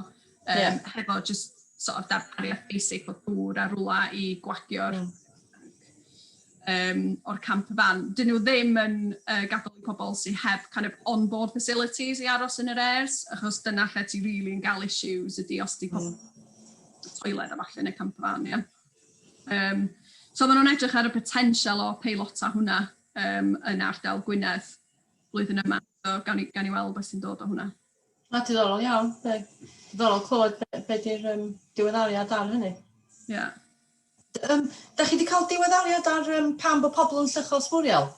hefo just sort of darpariaeth basic o dŵr a rwla i gwagio'r o'r campervan. Dyn nhw ddim yn gadael i pobl sydd heb kind of on-board facilities i aros yn yr ERS, achos dyna lle ti really yn gael issues ydy os di pobl toilet a falle yn y campervan, So maen nhw'n edrych ar y potensial o peilota hwnna yn ardal Gwynedd blwyddyn yma, so gawn ni weld beth sy'n dod o hwnna. Diddorol iawn. Diddorol clywed be di'r diweddariad ar hynny. Ie. Da chi wedi cael diweddariad ar pam bod pobl yn lluchol sbwriel?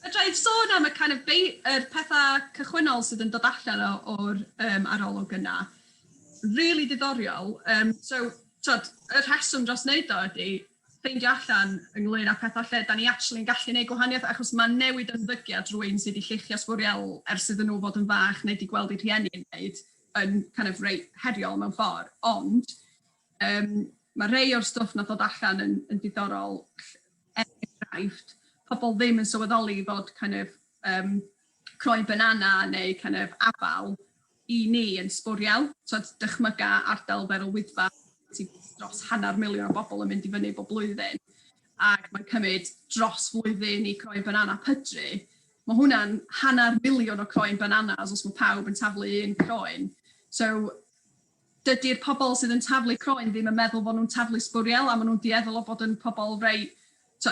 Draeth sôn am y kind of pethau cychwynnol sydd yn dod allan o'r arolwg yna. Really diddoriol. So, y rheswm dros wneud o ydy ffeindio allan ynglyn â pethau lle da ni actually yn gallu gwneud gwahaniaeth achos mae newid ymddygiad rhywun sydd wedi lluchio sbwriel ers iddyn nhw fod yn fach neu wedi gweld eu rhieni yn wneud yn kind of reit heriol mewn ffordd. Ond mae rhai o'r stwff na ddod allan yn diddorol enghraifft. Pobl ddim yn sylweddoli fod kind of croen banana neu kind of afal i ni yn sbwriel. So dychmyga ardal fel Wyddfa dros 500,000 o bobl yn mynd i fyny bob blwyddyn ac mae'n cymryd dros flwyddyn i croen banana pydru. Mae hwnna'n 500,000 o croen bananas os mae pawb yn taflu un croen. So dydy'r pobl sydd yn taflu croen ddim yn meddwl bod nhw'n taflu sbwriel a maen nhw'n dieddol o bod yn pobl reit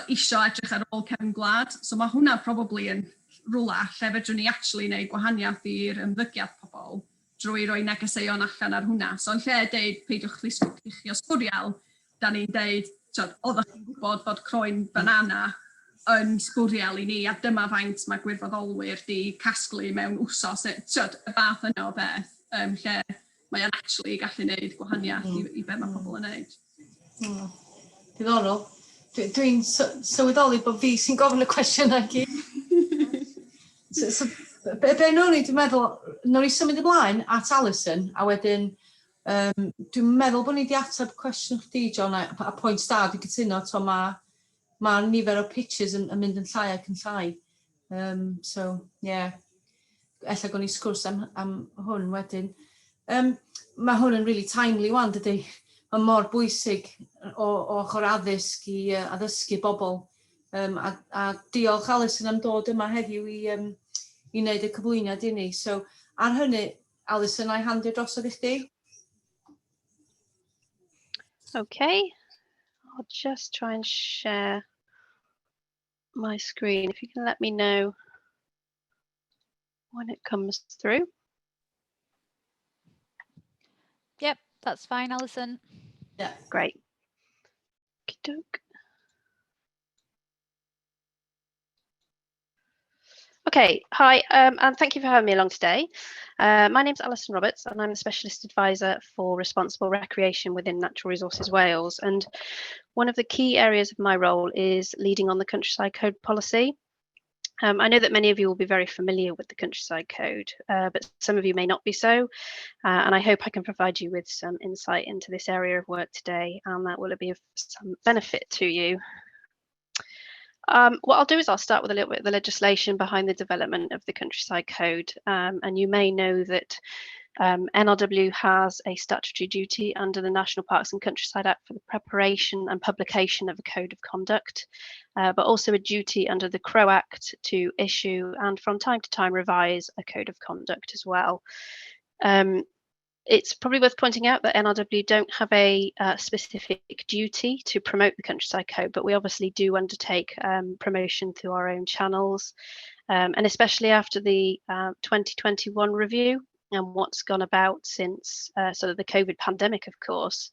isio edrych ar ôl cefn gwlad. So mae hwnna probably yn rwla lle fedrwn ni actually neud gwahaniaeth i'r ymddygiad pobl drwy roi negeseuon allan ar hwnna. So yn lle deud peidiwch lluchio sbwriel, da ni'n deud, oeddech chi'n gwybod bod croen banana yn sbwriel i ni, a dyma faint mae gwirfoddolwyr di casglu mewn wsos, y fath yna o beth, lle mae'n actually gallu neud gwahaniaeth i be mae pobl yn neud. Diddorol. Dwi'n sylweddoli bod fi sy'n gofyn y cwestiwn ag i. Be nhw'n ni, dwi'n meddwl, nhw'n ni symud ymlaen at Alison, a wedyn Dwi'n meddwl bod ni wedi ateb cwestiwn chdi, John, a pwynt da, dwi'n cytuno, to mae nifer o pitches yn mynd yn llai ac yn llai. So, yeah, ella gown ni sgwrs am hwn wedyn. Mae hwn yn really timely wan, dydy. Mae mor bwysig o ochr addysg i addysgu bobl. A diolch Alison am dod yma heddiw i wneud y cyflwyniad i ni. So, ar hynny, Alison, a'i handio drosodd i chdi? Okay, I'll just try and share my screen. If you can let me know when it comes through. Yep, that's fine, Alison. Yeah. Great. Okey-doke. Okay, hi, and thank you for having me along today. My name's Alison Roberts, and I'm the Specialist Advisor for Responsible Recreation within Natural Resources Wales. And one of the key areas of my role is leading on the Countryside Code policy. I know that many of you will be very familiar with the Countryside Code, but some of you may not be so. And I hope I can provide you with some insight into this area of work today, and that will be of some benefit to you. What I'll do is I'll start with a little bit of the legislation behind the development of the Countryside Code. And you may know that NRW has a statutory duty under the National Parks and Countryside Act for the preparation and publication of a code of conduct, but also a duty under the Crow Act to issue and from time to time revise a code of conduct as well. It's probably worth pointing out that NRW don't have a specific duty to promote the Countryside Code, but we obviously do undertake promotion through our own channels, and especially after the 2021 review and what's gone about since sort of the COVID pandemic, of course.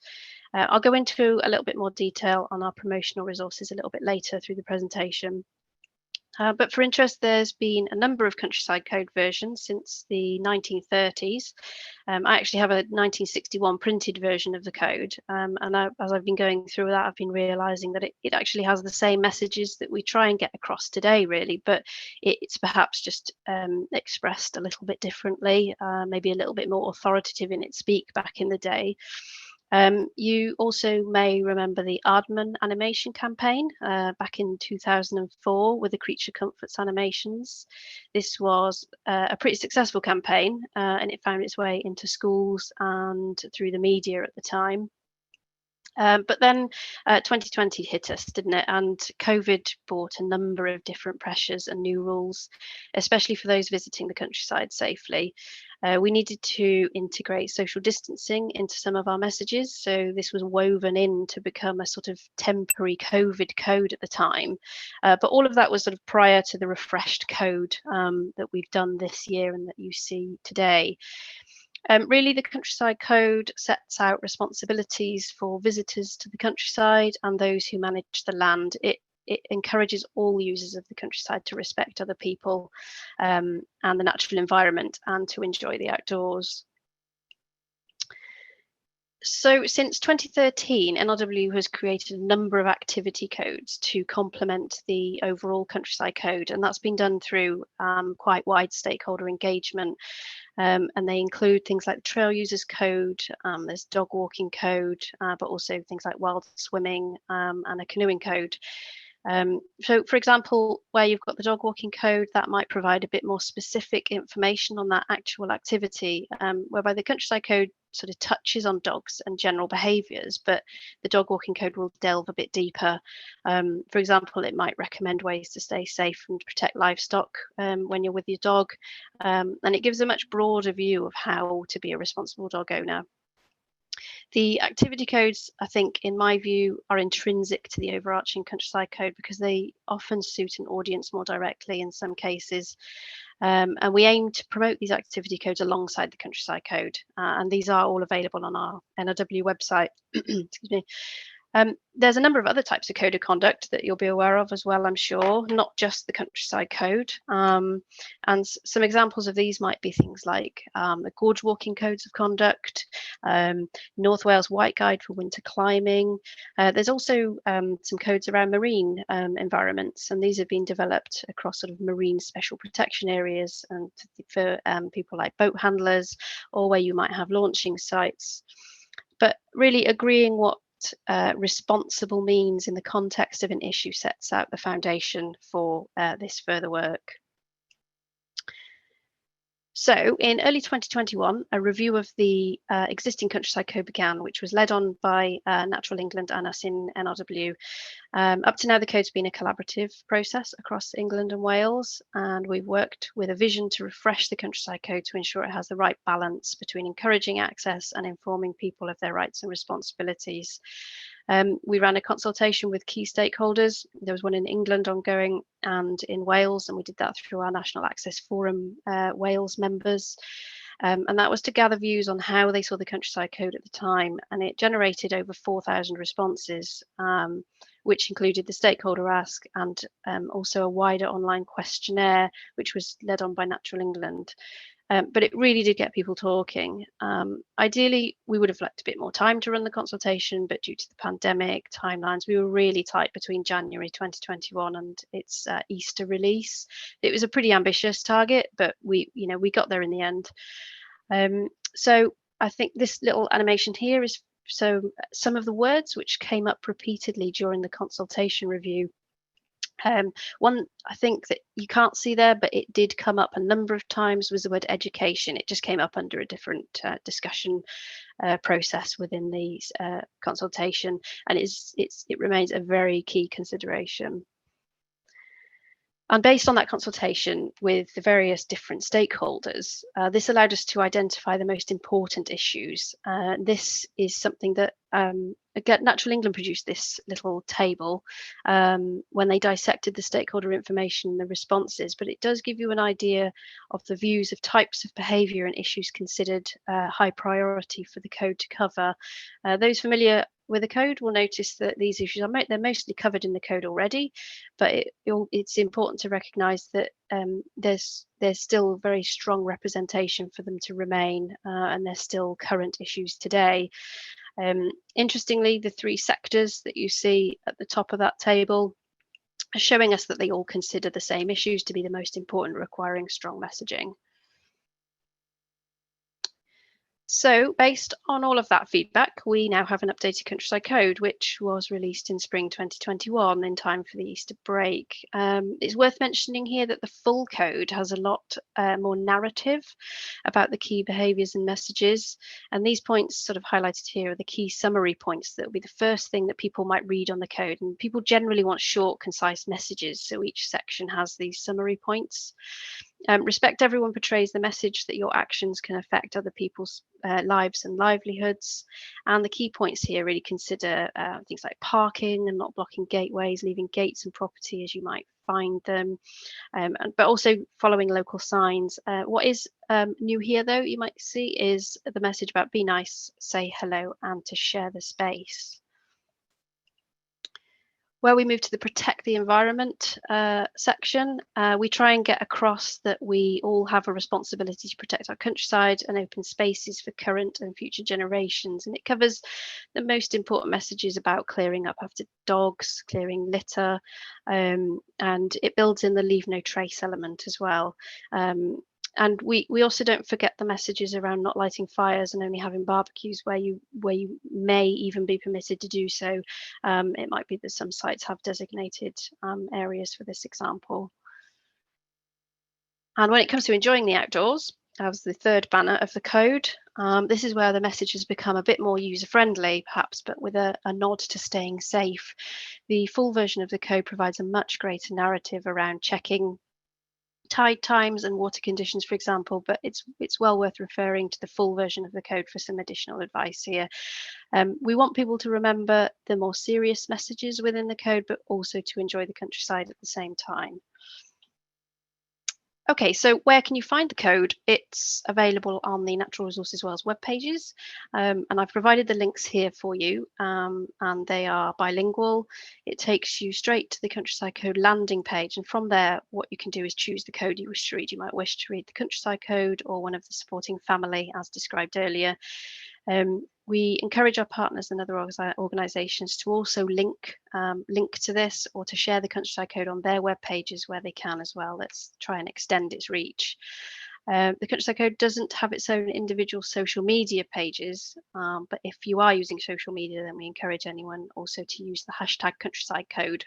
I'll go into a little bit more detail on our promotional resources a little bit later through the presentation. But for interest, there's been a number of Countryside Code versions since the 1930s. I actually have a 1961 printed version of the code, and as I've been going through that, I've been realising that it actually has the same messages that we try and get across today, really, but it's perhaps just expressed a little bit differently, maybe a little bit more authoritative in its speak back in the day. You also may remember the Aardman animation campaign back in 2004 with the Creature Comforts animations. This was a pretty successful campaign, and it found its way into schools and through the media at the time. But then 2020 hit us, didn't it? And COVID brought a number of different pressures and new rules, especially for those visiting the countryside safely. We needed to integrate social distancing into some of our messages. So this was woven in to become a sort of temporary COVID code at the time. But all of that was sort of prior to the refreshed code that we've done this year and that you see today. Really, the Countryside Code sets out responsibilities for visitors to the countryside and those who manage the land. It encourages all users of the countryside to respect other people and the natural environment and to enjoy the outdoors. So since 2013, NRW has created a number of activity codes to complement the overall Countryside Code, and that's been done through quite wide stakeholder engagement. And they include things like the Trail Users Code, there's Dog Walking Code, but also things like Wild Swimming and a Canoeing Code. So, for example, where you've got the Dog Walking Code, that might provide a bit more specific information on that actual activity, whereby the Countryside Code sort of touches on dogs and general behaviours, but the Dog Walking Code will delve a bit deeper. For example, it might recommend ways to stay safe and protect livestock when you're with your dog, and it gives a much broader view of how to be a responsible dog owner. The activity codes, I think, in my view, are intrinsic to the overarching Countryside Code because they often suit an audience more directly in some cases. And we aim to promote these activity codes alongside the Countryside Code. And these are all available on our NRW website. Excuse me. There's a number of other types of code of conduct that you'll be aware of as well, I'm sure, not just the countryside code. And some examples of these might be things like the gorge walking codes of conduct, North Wales White Guide for winter climbing. There's also some codes around marine environments, and these have been developed across sort of marine special protection areas and for people like boat handlers or where you might have launching sites. But really agreeing what responsible means in the context of an issue sets out the foundation for this further work. So in early 2021, a review of the existing countryside code began, which was led on by Natural England and us in NRW. Up to now, the code's been a collaborative process across England and Wales, and we've worked with a vision to refresh the countryside code to ensure it has the right balance between encouraging access and informing people of their rights and responsibilities. We ran a consultation with key stakeholders. There was one in England ongoing and in Wales, and we did that through our National Access Forum Wales members. And that was to gather views on how they saw the countryside code at the time. And it generated over 4,000 responses, which included the stakeholder ask and also a wider online questionnaire, which was led on by Natural England. But it really did get people talking. Ideally, we would have liked a bit more time to run the consultation, but due to the pandemic timelines, we were really tight between January 2021 and its Easter release. It was a pretty ambitious target, but we got there in the end. So I think this little animation here is some of the words which came up repeatedly during the consultation review. One I think that you can't see there, but it did come up a number of times, was the word education. It just came up under a different discussion process within the consultation, and it remains a very key consideration. And based on that consultation with the various different stakeholders, this allowed us to identify the most important issues. This is something that Natural England produced this little table when they dissected the stakeholder information and the responses, but it does give you an idea of the views of types of behaviour and issues considered high priority for the code to cover. Those familiar with the code will notice that these issues they're mostly covered in the code already, but it's important to recognise that there's still very strong representation for them to remain, and they're still current issues today. Interestingly, the three sectors that you see at the top of that table are showing us that they all consider the same issues to be the most important, requiring strong messaging. So based on all of that feedback, we now have an updated countryside code, which was released in spring 2021 in time for the Easter break. It's worth mentioning here that the full code has a lot more narrative about the key behaviours and messages. And these points sort of highlighted here are the key summary points that will be the first thing that people might read on the code. And people generally want short, concise messages. So each section has these summary points. Respect everyone portrays the message that your actions can affect other people's lives and livelihoods. And the key points here really consider things like parking and not blocking gateways, leaving gates and property as you might find them, but also following local signs. What is new here, though, you might see, is the message about be nice, say hello, and to share the space. Where we move to the protect the environment section, we try and get across that we all have a responsibility to protect our countryside and open spaces for current and future generations. And it covers the most important messages about clearing up after dogs, clearing litter, and it builds in the leave no trace element as well. And we also don't forget the messages around not lighting fires and only having barbecues where you may even be permitted to do so. It might be that some sites have designated areas for this example. And when it comes to enjoying the outdoors, as the third banner of the code, this is where the message has become a bit more user-friendly, perhaps, but with a nod to staying safe. The full version of the code provides a much greater narrative around checking tide times and water conditions, for example, but it's well worth referring to the full version of the code for some additional advice here. We want people to remember the more serious messages within the code, but also to enjoy the countryside at the same time. Okay, so where can you find the code? It's available on the Natural Resources Wales web pages, and I've provided the links here for you, and they are bilingual. It takes you straight to the Countryside Code landing page, and from there, what you can do is choose the code you wish to read. You might wish to read the Countryside Code or one of the supporting family, as described earlier. We encourage our partners and other organisations to also link to this, or to share the Countryside Code on their web pages where they can as well. Let's try and extend its reach. The Countryside Code doesn't have its own individual social media pages, but if you are using social media, then we encourage anyone also to use the hashtag Countryside Code.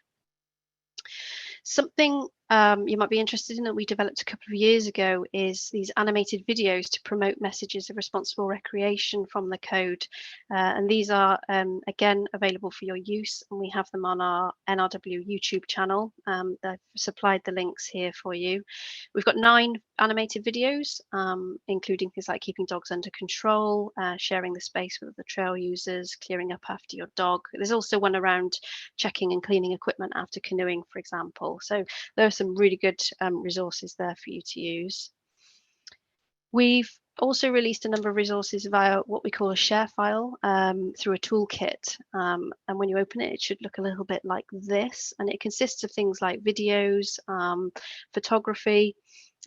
Something you might be interested in that we developed a couple of years ago is these animated videos to promote messages of responsible recreation from the code. And these are, again, available for your use, and we have them on our NRW YouTube channel. I've supplied the links here for you. We've got 9 animated videos, including things like keeping dogs under control, sharing the space with the trail users, clearing up after your dog. There's also one around checking and cleaning equipment after canoeing, for example. So there are some really good resources there for you to use. We've also released a number of resources via what we call a share file through a toolkit. And when you open it, it should look a little bit like this. And it consists of things like videos, photography,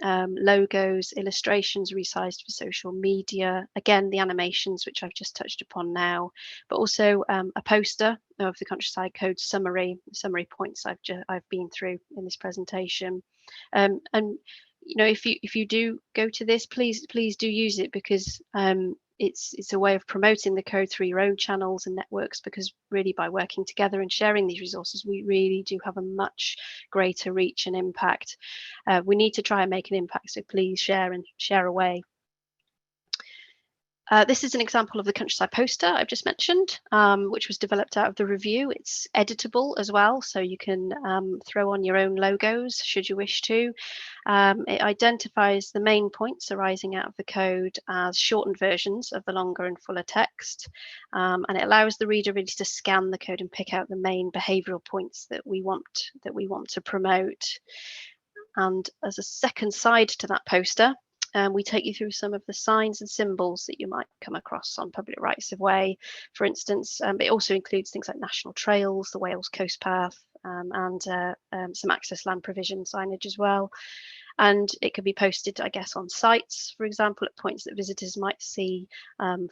logos, illustrations resized for social media, again, the animations, which I've just touched upon now, but also a poster of the Countryside Code summary points I've been through in this presentation. And you know, if you do go to this, please do use it, because it's a way of promoting the code through your own channels and networks, because really by working together and sharing these resources, we really do have a much greater reach and impact. We need to try and make an impact, so please share and share away. This is an example of the Countryside poster I've just mentioned, which was developed out of the review. It's editable as well, so you can throw on your own logos should you wish to. It identifies the main points arising out of the code as shortened versions of the longer and fuller text, and it allows the reader really to scan the code and pick out the main behavioural points that we want to promote. And as a second side to that poster, we take you through some of the signs and symbols that you might come across on public rights of way. For instance, it also includes things like national trails, the Wales Coast Path, and some access land provision signage as well. And it could be posted, I guess, on sites, for example, at points that visitors might see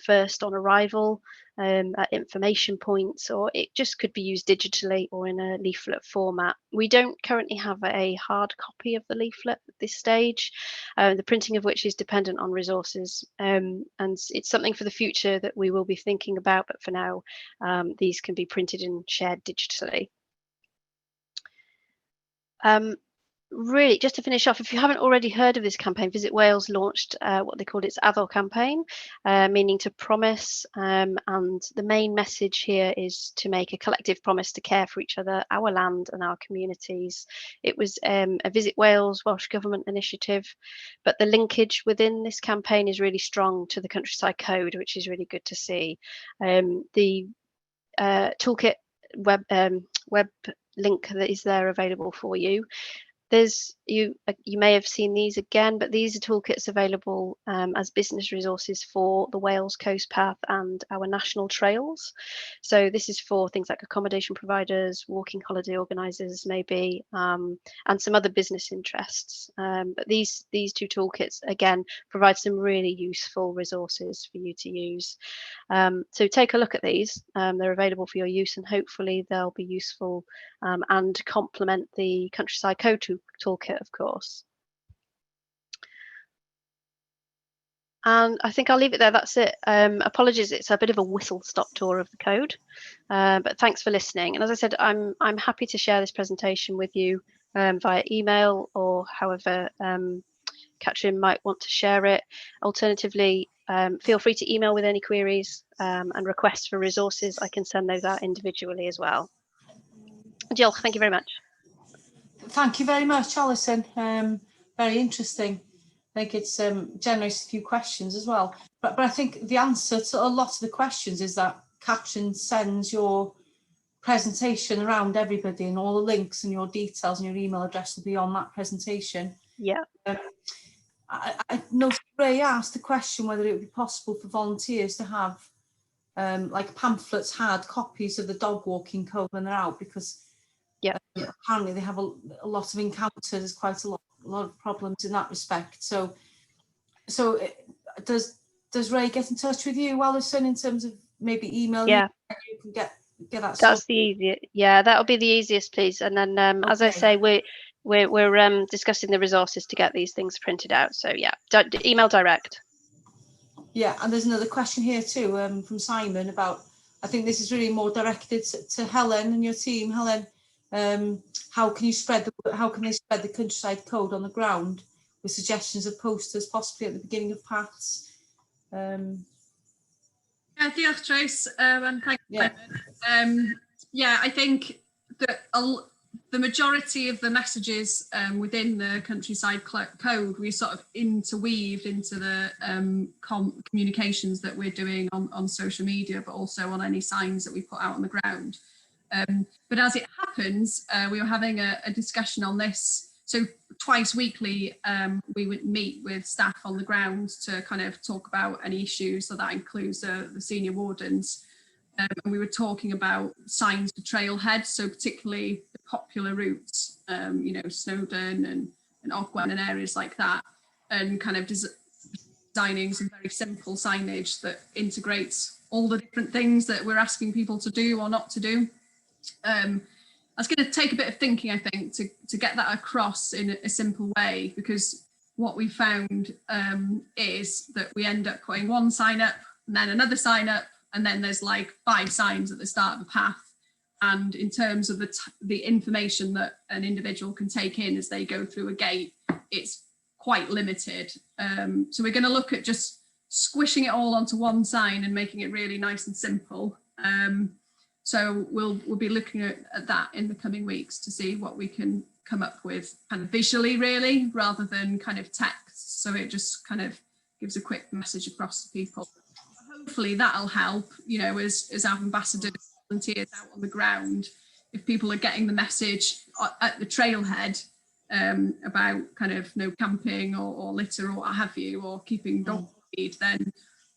first on arrival, at information points, or it just could be used digitally or in a leaflet format. We don't currently have a hard copy of the leaflet at this stage, the printing of which is dependent on resources, and it's something for the future that we will be thinking about, but for now, these can be printed and shared digitally. Really, just to finish off, if you haven't already heard of this campaign, Visit Wales launched what they called its ADDO campaign, meaning to promise, and the main message here is to make a collective promise to care for each other, our land and our communities. It was a Visit Wales Welsh Government initiative, but the linkage within this campaign is really strong to the Countryside Code, which is really good to see. The toolkit web link that is there available for you. You may have seen these again, but these are toolkits available as business resources for the Wales Coast Path and our national trails. So this is for things like accommodation providers, walking holiday organisers maybe, and some other business interests. But these 2 toolkits, again, provide some really useful resources for you to use. So take a look at these. They're available for your use, and hopefully they'll be useful and complement the Countryside Code toolkit, of course. And I think I'll leave it there. That's it. Apologies, it's a bit of a whistle-stop tour of the code, but thanks for listening. And as I said, I'm happy to share this presentation with you via email, or however Katrin might want to share it. Alternatively, feel free to email with any queries and requests for resources. I can send those out individually as well. Jill, thank you very much. Thank you very much, Alison. Very interesting. I think it's generates a few questions as well. But I think the answer to a lot of the questions is that Katrin sends your presentation around everybody, and all the links and your details and your email address will be on that presentation. Yeah. I noticed Ray asked the question whether it would be possible for volunteers to have like pamphlets, hard copies of the dog walking code when they're out, because apparently they have a lot of encounters. There's quite a lot of problems in that respect. So does Ray get in touch with you, Alison, in terms of maybe email you can get that That's the easiest. Yeah, that'll be the easiest, please. And then, as I say, we're discussing the resources to get these things printed out. So yeah, email direct. Yeah, and there's another question here too from Simon about, I think this is really more directed to Helen and your team. Helen, how can they spread the countryside code on the ground with suggestions of posters, possibly at the beginning of paths? Yeah, diolch, Trace, and thank you. Yeah, I think that the majority of the messages within the countryside code we sort of interweaved into the communications that we're doing on social media, but also on any signs that we put out on the ground. But as it happens, we were having a discussion on this. So twice weekly, we would meet with staff on the ground to kind of talk about any issues. So that includes the senior wardens. And we were talking about signs for trailheads, so particularly the popular routes, you know, Snowdon and Ogwen and areas like that, and kind of designing some very simple signage that integrates all the different things that we're asking people to do or not to do. It's going to take a bit of thinking, I think, to get that across in a simple way, because what we found is that we end up putting one sign up and then another sign up, and then there's like 5 signs at the start of a path. And in terms of the information that an individual can take in as they go through a gate, it's quite limited. So we're going to look at just squishing it all onto one sign and making it really nice and simple. So we'll be looking at that in the coming weeks to see what we can come up with kind of visually, really, rather than kind of text. So it just kind of gives a quick message across to people. Hopefully that'll help, you know, as our ambassadors, volunteers out on the ground, if people are getting the message at the trailhead about kind of no camping or litter or what have you, or keeping dog feed, then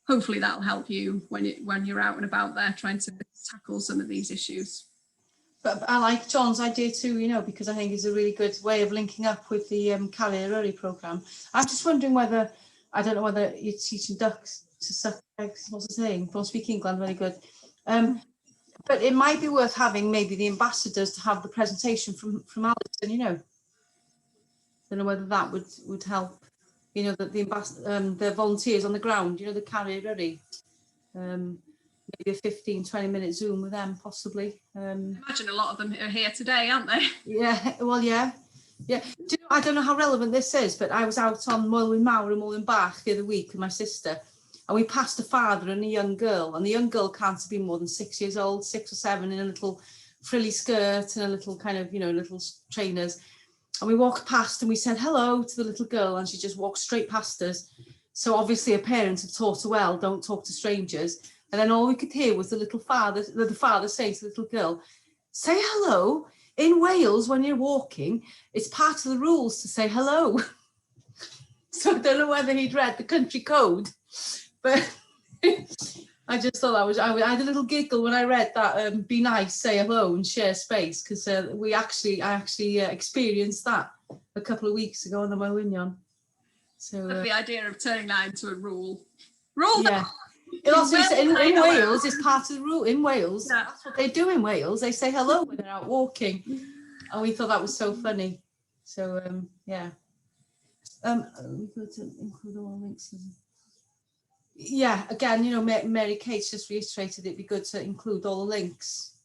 hopefully that'll help you when you're out and about there trying to tackle some of these issues. But I like John's idea too, you know, because I think it's a really good way of linking up with the Carrier Early programme. I'm just wondering whether, I don't know whether you're teaching ducks to suck eggs, what's the saying? Don't speak England very good. But it might be worth having maybe the ambassadors to have the presentation from Alison, you know. Don't know whether that would help, you know, that the volunteers on the ground, you know, the Carrier Early. Maybe a 15-20 minute Zoom with them, possibly. I imagine a lot of them are here today, aren't they? Yeah, well, yeah. Do you know, I don't know how relevant this is, but I was out on Moelwyn Mawr and Moelwyn Bach the other week with my sister, and we passed a father and a young girl, and the young girl can't have been more than 6 years old, 6 or 7, in a little frilly skirt and a little kind of, you know, little trainers. And we walked past and we said hello to the little girl, and she just walked straight past us. So obviously her parents have taught her well, don't talk to strangers. And then all we could hear was the father saying to the little girl, say hello. In Wales, when you're walking, it's part of the rules to say hello. So I don't know whether he'd read the country code, but I just thought I had a little giggle when I read that, be nice, say hello and share space, because I actually experienced that a couple of weeks ago on the Moelwynion. So the idea of turning that into a rule. Yeah. It also in Wales, it's part of the rule. In Wales, that's what they do in Wales. They say hello when they're out walking, and we thought that was so funny. So yeah, we've got to include all links. Yeah, again, you know, Mary Kate's just reiterated it'd be good to include all the links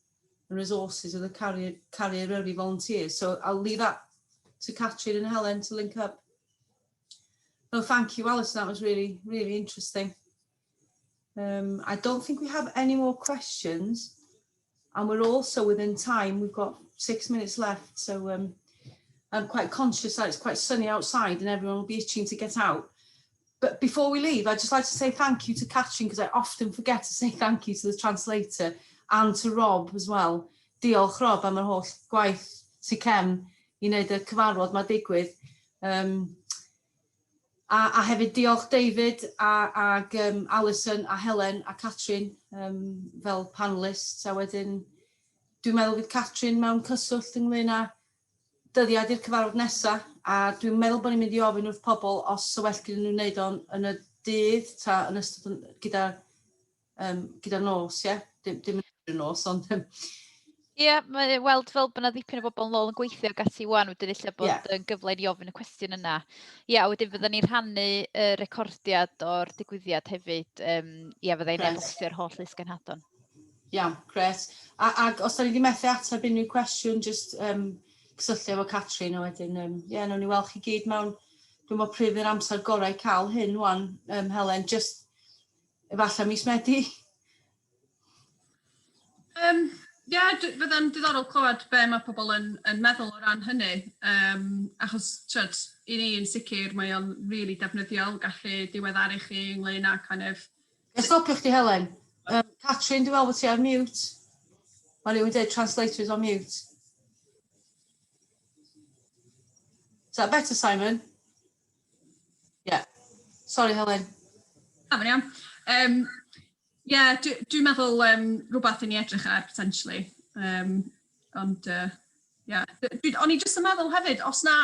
and resources of the Carrier Early volunteers. So I'll leave that to Catherine and Helen to link up. No, thank you, Alison. That was really, really interesting. I don't think we have any more questions, and we're also within time. We've got 6 minutes left, so I'm quite conscious that it's quite sunny outside and everyone will be itching to get out. But before we leave, I'd just like to say thank you to Catherine, because I often forget to say thank you to the translator, and to Rob as well. Diolch Rob am yr holl gwaith sy cefn I wneud y cyfarfod ma digwydd. A hefyd diolch David ag Alison a Helen a Catrin fel panelists, a wedyn dwi'n meddwl bydd Catrin mewn cyswllt ynglyn â dyddiad i'r cyfarfod nesaf, a dwi'n meddwl bod ni'n mynd i ofyn wrth pobl os y well gyda nhw'n wneud o'n yn y dydd ta yn ystod gyda nos, ie? Dim yn nos, ond... Ie, mae weld fel bod yna ddipyn o bobl yn ôl yn gweithio ag ati wan, wedyn illa bod yn gyfle i ni ofyn y cwestiwn yna. Ie, a wedyn fydden ni'n rhannu recordiad o'r digwyddiad hefyd. Ie, fyddai'n e-bostio'r holl Llysgenhadon. Iawn, gret. Ac os da ni wedi methu ateb unrhyw cwestiwn, just cysylltu efo Catrin, a wedyn, nawn ni weld chi gyd mewn, dwi'n meddwl pryd yr amser gorau cael hyn, wan, Helen, just efallai mis Medi. Fydda'n diddorol clywed be mae pobl yn meddwl o ran hynny, achos i ni yn sicr mae o'n really defnyddiol gallu diweddaru chi ynglyn â kind of... Stopio chdi, Helen. Catrin, dwi'n meddwl bod ti ar mute. Mae rhywun dweud translators on mute. Is that better, Simon? Yeah. Sorry, Helen. Mae'n iawn. Dwi'n meddwl rhywbeth i ni edrych ar, potentially. Ond, o'n i jyst yn meddwl hefyd, os na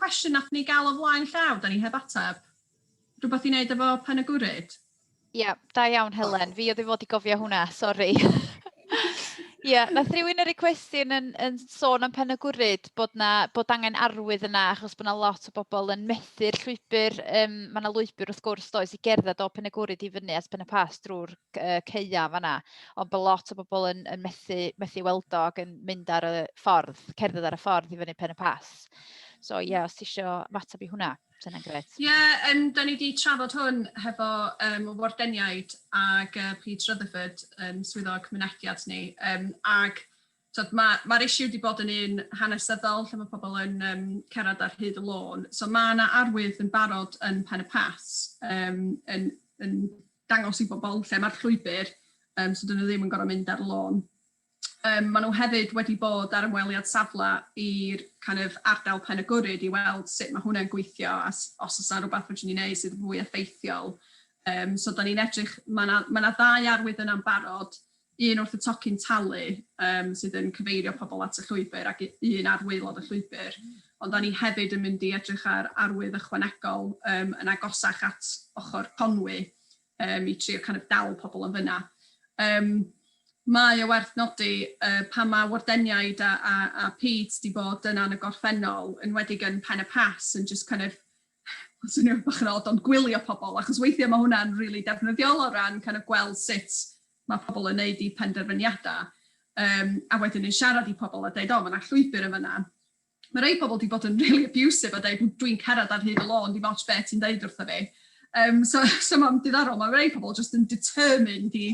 cwestiwn nath ni gael o flaen llaw, da ni heb ateb. Rhywbeth i wneud efo Penygwryd? Ie, da iawn, Helen. Fi oedd i fod i gofio hwnna, sori. Ie, nath rhywun yr cwestiwn yn sôn am Penygwryd bod angen arwydd yna achos bod yna lot o bobl yn methu'r llwybr. Mae yna lwybr wrth gwrs does i gerdded o Penygwryd i fyny at Pen-y-Pas drwy'r ceia fan'na. Ond bod lot o bobl yn methu weld o ac yn mynd ar y ffordd, cerdded ar y ffordd i fyny Pen-y-Pas. So ie, os ti isio mateb i hwnna. Dyna'n gret. Ie, da ni wedi trafod hwn hefo Wardeniaid ag Pete Rutherford, swyddog mynediad ni. Ag mae'r issue wedi bod yn un hanesyddol lle mae pobl yn cerdded ar hyd y lôn. So mae yna arwydd yn barod yn Pen-y-Pas yn dangos i bobl lle mae'r llwybr, so dyn nhw ddim yn gorfod mynd ar y lôn. Maen nhw hefyd wedi bod ar ymweliad safle i'r kind of ardal Penygwryd i weld sut mae hwnna'n gweithio os oes rhywbeth fydden ni'n neud sydd fwy effeithiol. So da ni'n edrych, mae yna 2 arwydd yna'n barod, un wrth y tocyn talu sydd yn cyfeirio pobl at y llwybr ac un ar waelod y llwybr. Ond da ni hefyd yn mynd i edrych ar arwydd ychwanegol yn agosach at ochr Conwy i trio kind of dal pobl yn fyna. Mae o werth nodi pan mae Wardeniaid a Pete wedi bod yna yn y gorffennol yn wedig yn Pen-y-Pas yn just kind of, os ydyn nhw'n bach yn oed, ond gwylio pobl, achos weithiau mae hwnna'n really defnyddiol o ran kind of gweld sut mae pobl yn neud i penderfyniadau. A wedyn yn siarad i pobl a dweud, mae yna llwybr yn fyna. Mae rhai pobl wedi bod yn really abusive a dweud, dwi'n cerdded ar hyd y lôn, dim ots beth ti'n dweud wrtho fi. So mae'n diddorol, mae rhai pobl just yn determined i...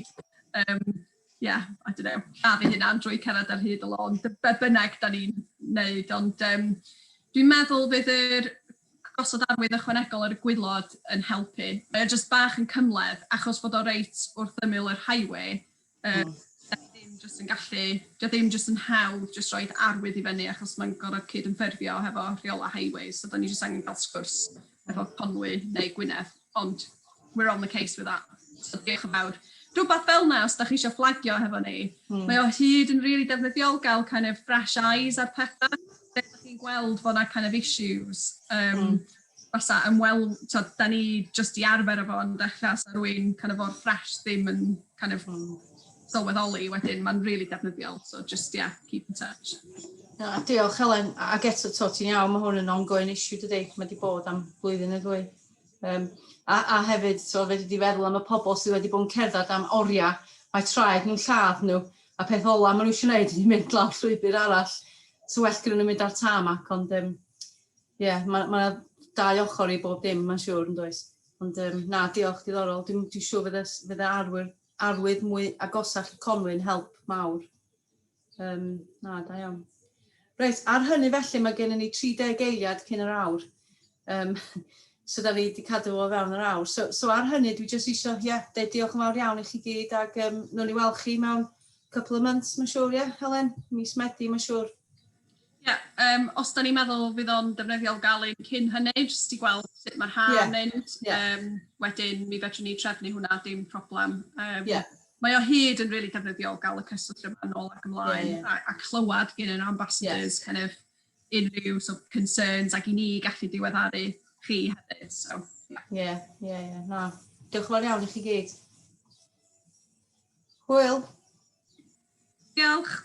I don't know, a fi hynna'n drwy cerdded ar hyd y lôn, be bynnag da ni'n neud, ond dwi'n meddwl bydd yr gosod arwydd ychwanegol ar y gwylod yn helpu. Mae'n just bach yn cymleth, achos bod o reit wrth ymyl yr highway, ddim just yn hawdd just roed arwydd i fyny, achos mae'n gorfod cyd-ymffurfio hefo rheola highways, so da ni just angen cael sgwrs efo Conwy neu Gwynedd, ond we're on the case with that, so diolch yn fawr. Rhywbeth fel na, os da chi eisiau fflagio hefo ni, mae o hyd yn really defnyddiol gael kind of fresh eyes ar pethau. Da chi'n gweld bod na kind of issues. Fasa, da ni just i arfer efo yn dechrau sa rwy'n kind of o'r fresh ddim yn kind of sylweddoli wedyn. Mae'n really defnyddiol, so just, keep in touch. Diolch, Helen. Ac eto, ti'n iawn, mae hwn yn ongoing issue dydy. Mae wedi bod am blwyddyn y ddwy. A hefyd, so fe wedi feddwl am y pobl sydd wedi bod yn cerdded am oriau, mae traed nhw'n lladd nhw, a peth ola maen nhw eisiau gwneud ydy mynd lawr llwybr arall, so well gyda nhw'n mynd ar tarmac, ond mae 2 ochr i bob dim, mae'n siŵr yn does. Ond diolch, diddorol, dwi'n siŵr fydd arwydd mwy agosach i Conwy'n help mawr. Da iawn. Reit, ar hynny felly mae gen i ni 30 eiliad cyn yr awr. So da ni wedi cadw o fewn yr awr. So ar hynny, dwi jyst eisiau, deud diolch yn fawr iawn i chi gyd, ac nhw'n i weld chi mewn couple of months, mae'n siŵr, Helen? Mis Medi, mae'n siŵr. Os da ni'n meddwl fydd o'n defnyddiol gael un cyn hynny, jyst i gweld sut mae'r ha'n mynd. Wedyn, mi fedrwn ni trefnu hwnna, dim problem. Mae o hyd yn really defnyddiol gael y cyswllt yma nôl ac ymlaen, a clywed gen yn ambassadors, kind of unrhyw concerns, ac i ni gallu diweddaru chi hefyd. So, no. Diolch yn fawr iawn i chi gyd. Hwyl. Diolch.